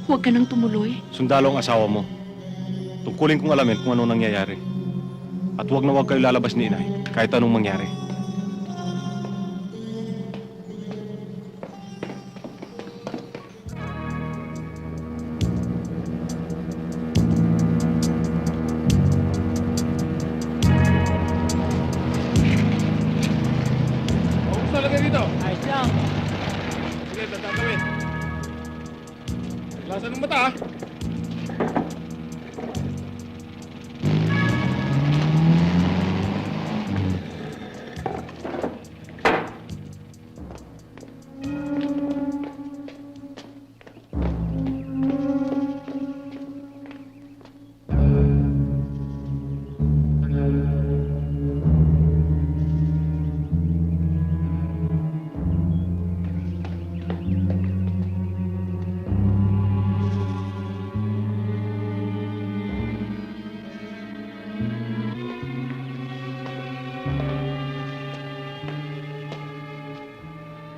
Huwag ka nang tumuloy. Sundalo ang asawa mo. Tungkulin kong alamin kung ano nangyayari. At huwag na huwag kayo lalabas ni inay, kahit anong mangyari. Gusto lagay dito. Ayos lang. Sige, tatagawin. Lasan ng mata, ha?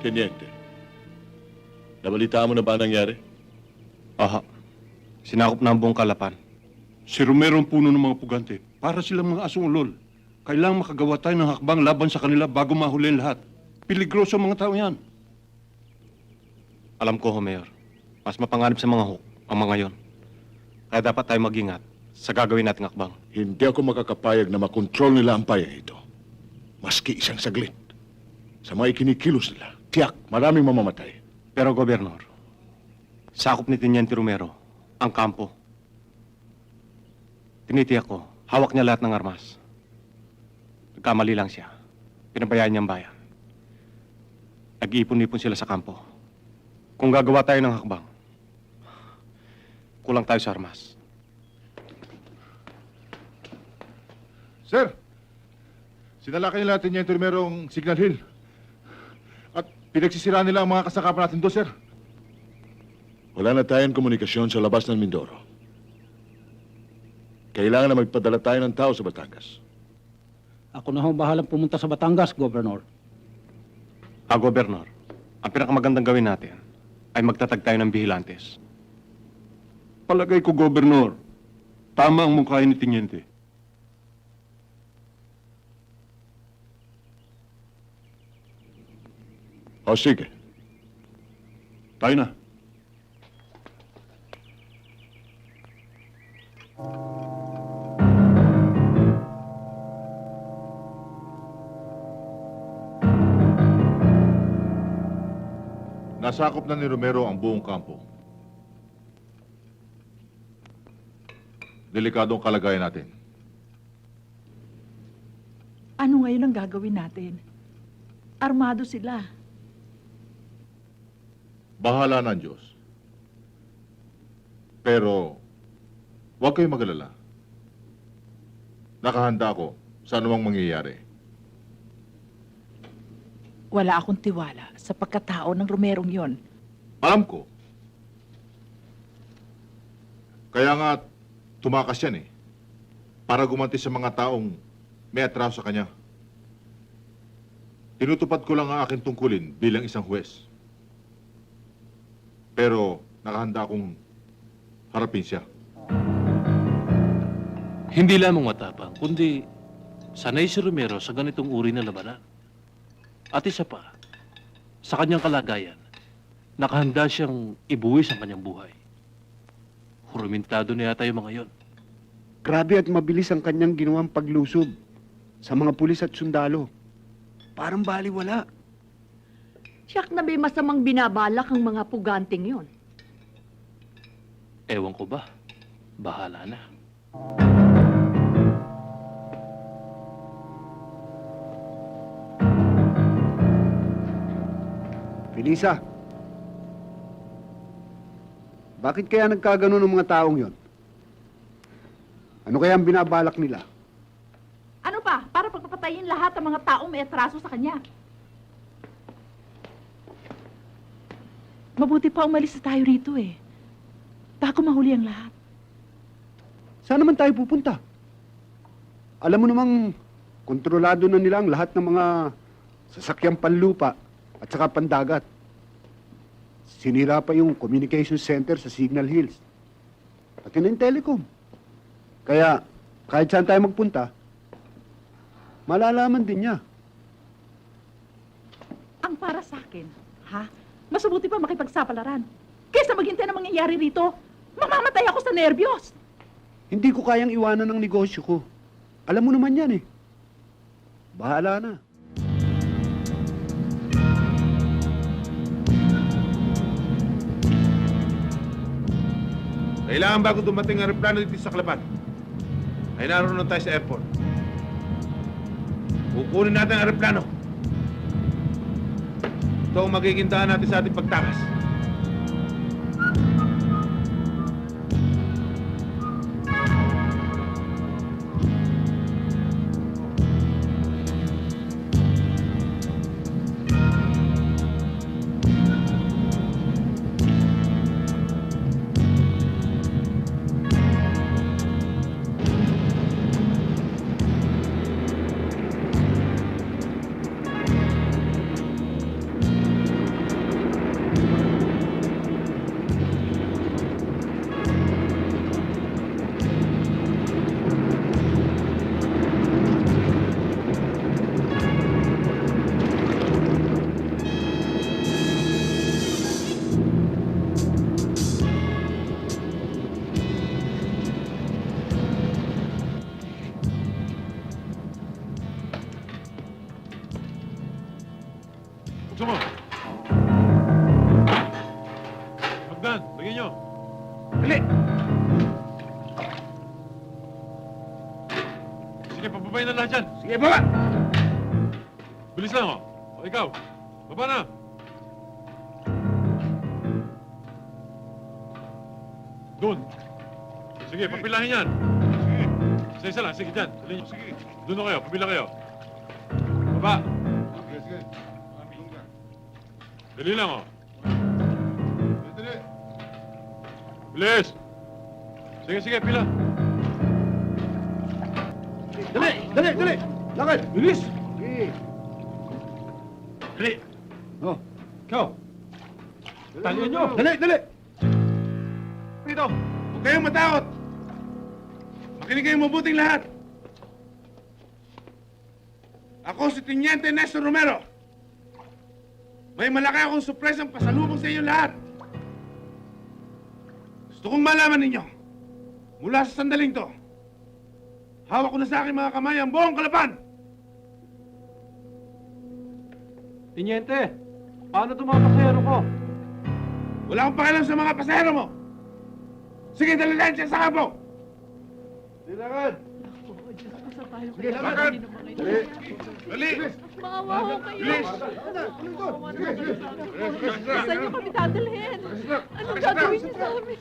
Teniente, nabalitaan mo na ba ang nangyari? Aha. Sinakop na ang buong Kalapan. Si Romero ang puno ng mga pugante. Para silang mga asong ulol. Kailangang makagawa tayo ng hakbang laban sa kanila bago mahuli ang lahat. Piligroso ang mga tao yan. Alam ko, Mayor. Mas mapanganib sa mga hook ang mga yon. Kaya dapat tayo mag-ingat sa gagawin nating akbang. Hindi ako makakapayag na makontrol nila ang bayan ito. Maski isang saglit. Sa mga ikinikilos nila, tiyak, maraming mamamatay. Pero, Gobernador, sakop ni Teniente Romero ang kampo. Tinitiyak ko, hawak niya lahat ng armas. Nagkamali lang siya. Pinabayaan niya ang bayan. Nag-iipon-ipon sila sa kampo. Kung gagawa tayo ng hakbang, kulang tayo sa armas. Sir, sinalakay nila Teniente Romero ang Signal Hill. At pinagsisiraan nila ang mga kasakapan natin doon, sir. Wala na tayong komunikasyon sa labas ng Mindoro. Kailangan na magpadala tayo ng tao sa Batangas. Ako na ho bahalang pumunta sa Batangas, Governor. Gobernador, ang pinakamagandang gawin natin ay magtatag tayo ng bihilantes. Palagay ko, Gobernador, tama ang mungkahin ni Teniente. O sige. Tayo na. Nasakop na ni Romero ang buong kampo. Delikadong kalagayan natin. Ano ngayon ang gagawin natin? Armado sila. Bahala ng Diyos. Pero, huwag kayong magalala. Nakahanda ako sa anumang mangyayari. Wala akong tiwala sa pagkatao ng Romerong yon. Alam ko. Kaya nga, tumakas yan eh. Para gumanti sa mga taong may atraso sa kanya. Tinutupad ko lang ang aking tungkulin bilang isang huwes. Pero nakahanda akong harapin siya. Hindi lamang matapang, kundi sanay si Romero sa ganitong uri ng labanan. At isa pa, sa kanyang kalagayan, nakahanda siyang ibuwis ang kanyang buhay. Hurumintado na yata yung mga yon. Grabe at mabilis ang kanyang ginawang paglusob sa mga pulis at sundalo. Parang baliwala. Siyak na may masamang binabalak ang mga puganting yon. Ewan ko ba? Bahala na. Felisa, bakit kaya nagkaganon ng mga taong yon? Ano kaya ang binabalak nila? Ano pa? Para pagpapatay patayin lahat ng mga taong may atraso sa kanya. Mabuti pa umalis na tayo rito eh. Bago mahuli ang lahat. Saan naman tayo pupunta? Alam mo namang kontrolado na nila ang lahat ng mga sasakyang panlupa at saka pandagat. Sinira pa yung communication center sa Signal Hills. Pati na yung telecom. Kaya, kahit saan tayo magpunta, malalaman din niya. Ang para sa akin, ha? Mas mabuti pa makipagsapalaran. Kaysa maghintay na mangyayari rito, mamamatay ako sa nerbiyos. Hindi ko kayang iwanan ng negosyo ko. Alam mo naman yan eh. Bahala na. Kailangan bago dumating ang aeroplano dito sa Kalapan, ay naroon na tayo sa airport. Kukunin natin ang aeroplano. Ito ang magiging daan natin sa ating pagtakas. Buksan mo! Magdan, lagyan nyo! Dali! Sige, pababayin na lahat dyan! Sige, baba! Bilis lang, oh! O, ikaw! Baba na! Doon! Sige, papilahin yan! Isa-isa lang, sige dyan! Dali nyo. Sige. Doon na kayo, papila kayo! Baba! Dali lang, oh! Bilis! Sige, sige, pila! Dali! Dali! Dali! Lakad! Bilis! Sige. Dali! Oh. Ikaw! Talian nyo! Dali! Dali! Dito! Huwag kayong matakot! Makinig kayong mabuting lahat! Ako si Teniente Nestor Romero. May malaki akong surpresang pasalubong sa inyo lahat. Gusto kong malaman ninyo, mula sa sandaling to, hawak ko na sa aking mga kamay ang buong Kalapan. Tiniente, paano itong mga pasahero ko? Wala akong pakialam sa mga pasahero mo. Sige, dalilan siya sa kapo. Dilakad! Sige, lakad! Dali! Maawa ko kayo. Maawa naman kayo sa amin. Saan niyo kami dadalhin? Anong gagawin niyo sa amin?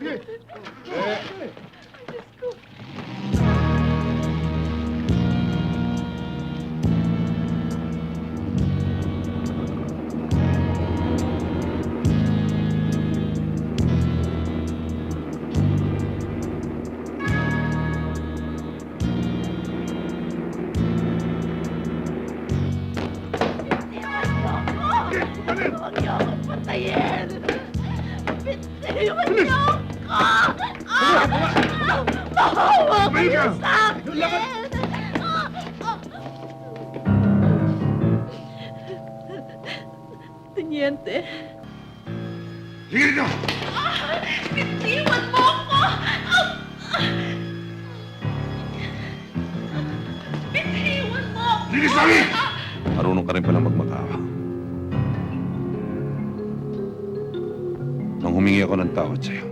Diyos ko. Huwag niyo akong patayin! Bitiwan niyo ako! Mahawa kayo sa akin! Teniente, Sige dito! bitiwan mo ako! Bitiwan mo ako! Sige, sabi! Marunong ka rin pala magmakawa. Nang humingi ako ng tawad sa'yo,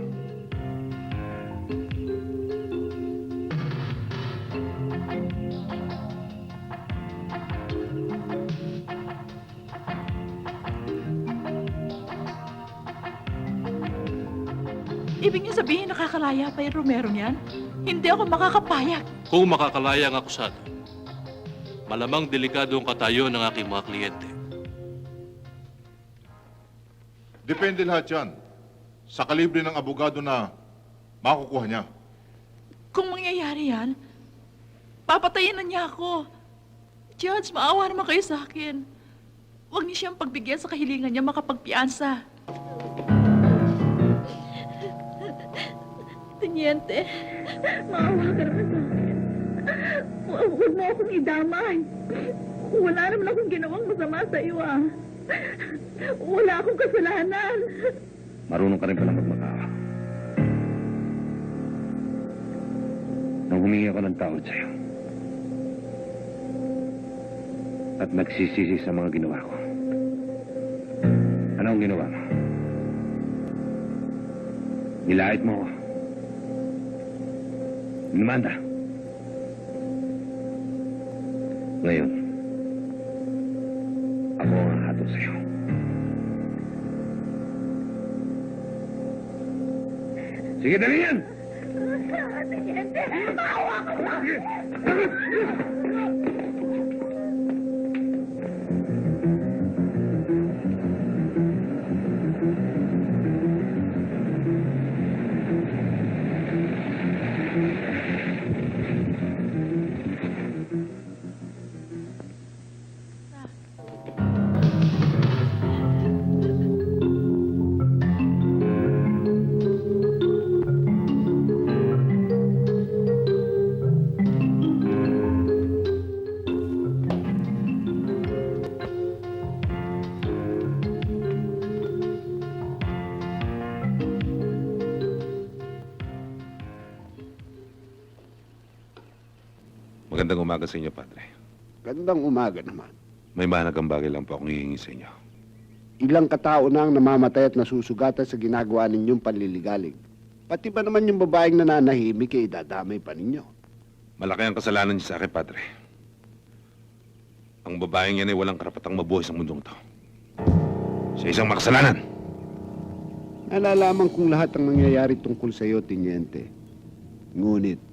Ibig niyo sabihin nakakalaya pa yung Romero niyan? Hindi ako makakapayag. Kung makakalaya ang akusado, malamang delikado ang katayo ng aking mga kliyente. Depende lahat yan sa kalibre ng abogado na makukuha niya. Kung mangyayari yan, papatayin na niya ako. Judge, maawa naman kayo sa akin. Huwag niyo siyang pagbigyan sa kahilingan niya makapagpiansa. Teniente, maawa ka naman sa akin. Huwag mo akong idamay. Wala naman akong ginawang masama sa iyo, ah. Wala akong kasalanan. Marunong ka rin pala magmakawa. Nang humingi ako ng tawad sa'yo. At nagsisisi sa mga ginawa ko. Ano ang ginawa mo? Nilait mo ko. Nimanda. Ngayon, ako ang hato sa'yo. Sige, dali yan! Teniente, maawa ka sa akin. Magandang umaga sa inyo, Padre. Gandang umaga naman. May mahalagang bagay lang po akong hihingi sa inyo. Ilang katao na ang namamatay at nasusugatan sa ginagawa ninyong panliligalig. Pati ba naman yung babaeng nananahimik ay idadamay pa ninyo? Malaki ang kasalanan niyo sa akin, Padre. Ang babaeng yan ay walang karapatang mabuhay sa mundong to. Siya isang makasalanan. Nalalaman kong lahat ang nangyayari tungkol sa iyo, Teniente. Ngunit,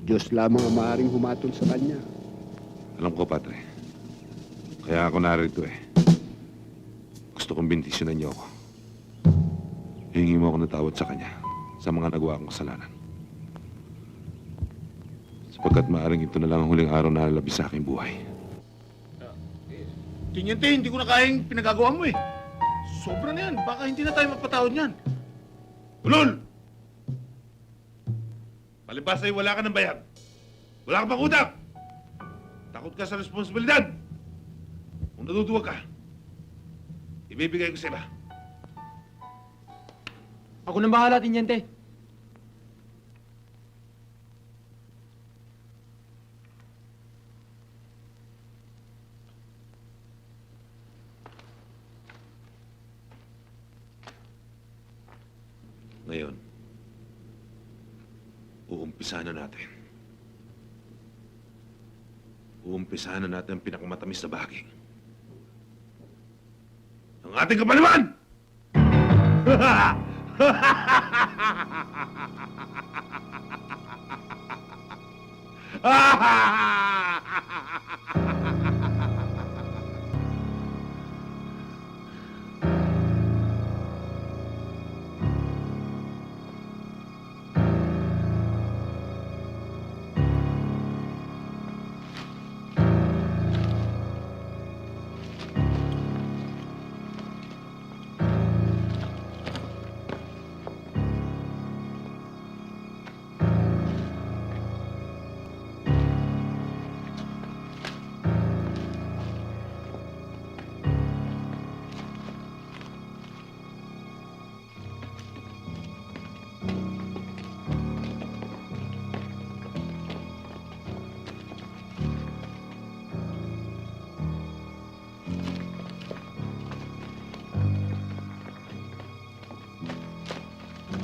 Diyos lamang ang maaaring humatol sa kanya. Alam ko, Padre. Kaya ako narito eh. Gusto kong bendisyonan niyo ako. Hihingi mo ako ng tawad sa kanya sa mga nagawa kong kasalanan. Sapagkat maaaring ito na lang ang huling araw na lalabi sa aking buhay. Tiniente, hindi ko na kayang pinagagawa mo eh. Sobra na yan. Baka hindi na tayo mapatawad niyan. Ulol! Palibas ay wala ka ng bayad. Wala ka pang utang. Takot ka sa responsibilidad. Kung natutuwag ka, ibibigay ko sa iba. Ako nang bahala, Teniente. Ngayon, uumpisahan na natin. Uumpisahan na natin ang pinakamatamis na bahagi. Ang ating kapalaman!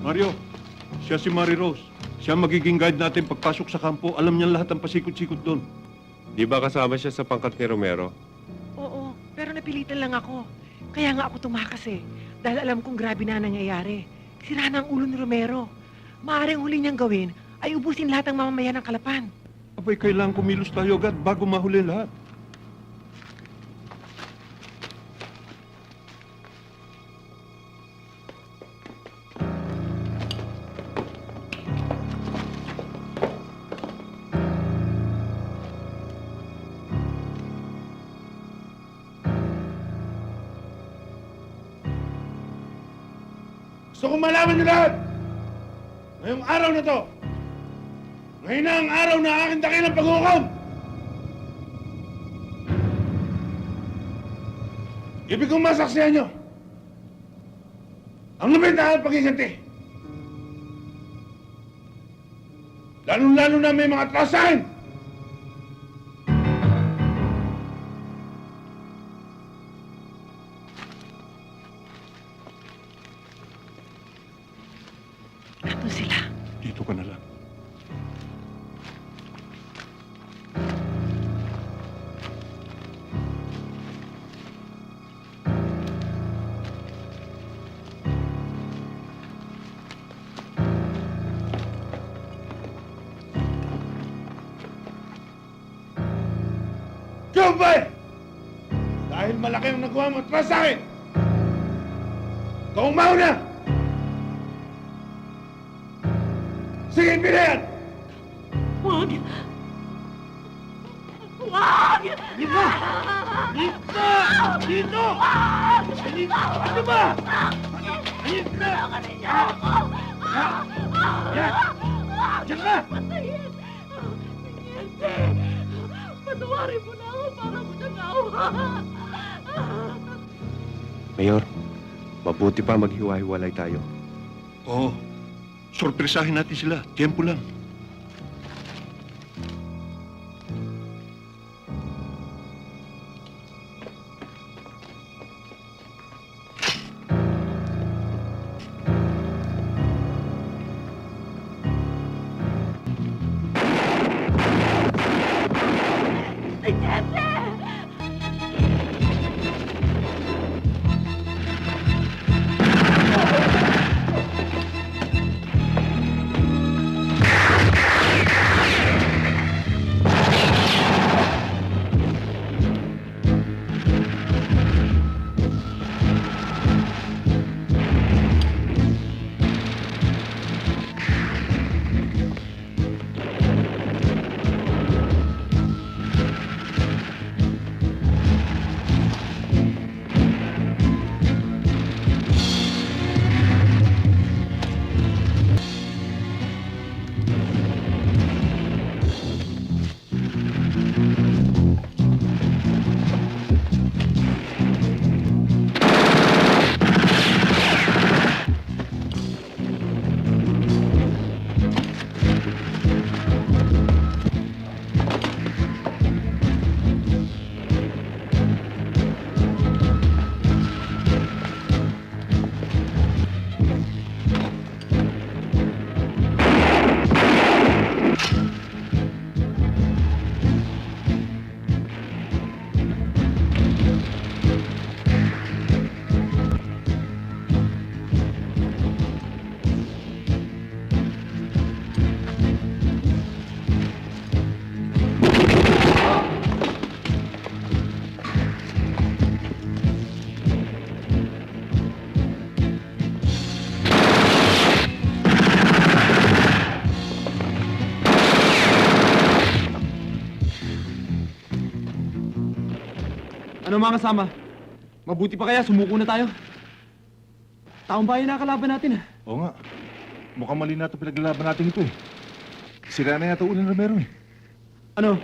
Mario, siya si Mary Rose. Siya magiging guide natin pagpasok sa kampo. Alam niya lahat ng pasikot-sikot doon. Di ba kasama siya sa pangkat ni Romero? Oo, pero napilitan lang ako. Kaya nga ako tumakas eh. Dahil alam kong grabe na nangyayari. Sira na ang ulo ni Romero. Maaaring huli niyang gawin ay ubusin lahat ng mamamayan ng Kalapan. Abay, kailangan kumilos tayo agad bago mahuli lahat. Gusto kong malaman niyo lahat. Ngayong araw na to, ngayon na ang araw na aking dakilang paghukom. Ibig kong masaksihan nyo ang lupit na paghiganti. Lalo-lalo na may mga atras sa akin. Nandun sila. Dito ka na lang. Jumpay! Dahil malaki ang nagawa mo atras sa akin, ikaw ang mauna! Sige, pilihan! Huwag! Huwag! Dito! Dito! Dito! Dito! Ano ba? Dito! Yan! Diyan ka! Patayin! Teniente! Patawarin mo na ako para mo nang-awa! Mayor, mabuti pa maghiwa-hiwalay tayo. Oo. Sorpresahin natin sila. Tempo lang. Teniente! Ano mga kasama? Mabuti pa kaya sumuko na tayo? Taong bayan na kalaban natin. Oo nga. Mukhang mali na ito pinaglalaban natin ito eh. Sira na yata ulo ng Romero eh. Ano?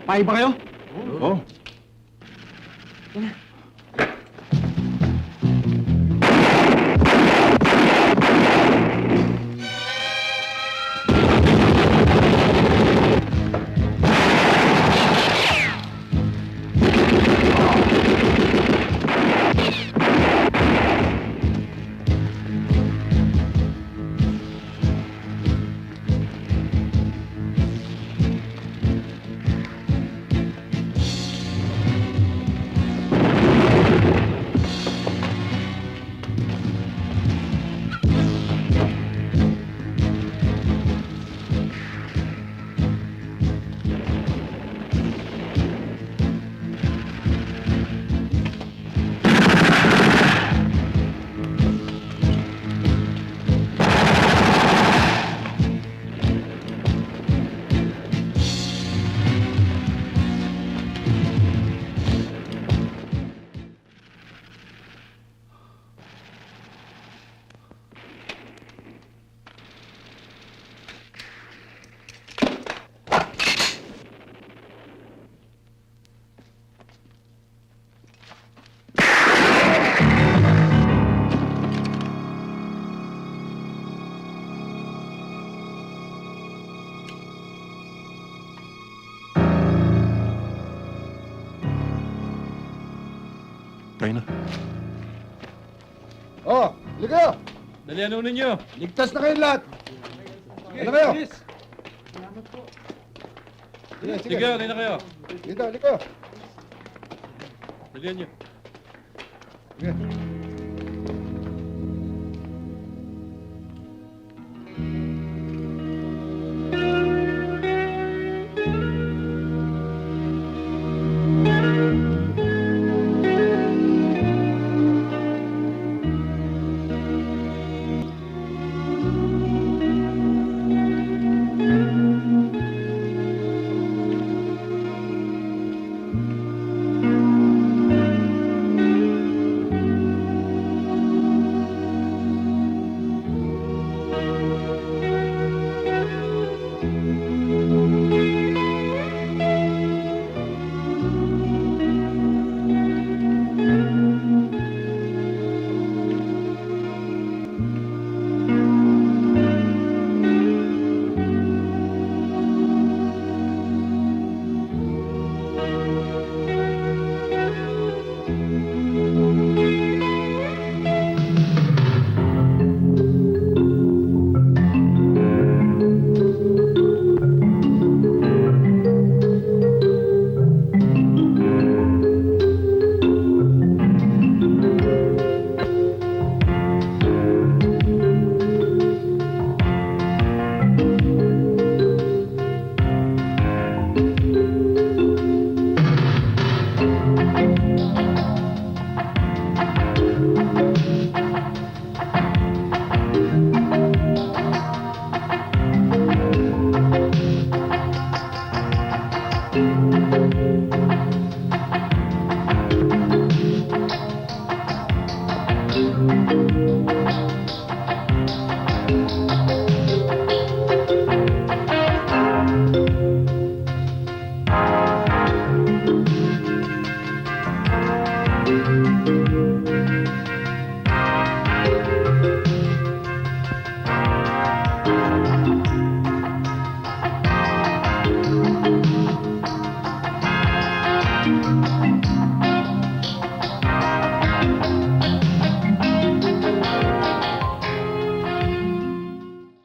Pahay ba kayo? Oo. Kayo na. Oh, ligayo! Dalihan ho ninyo. Ligtas na kayong lahat! Ano kayo? Sige, sige. Sige, alin na kayo. Dito, ligayo! Dalihan nyo. Sige.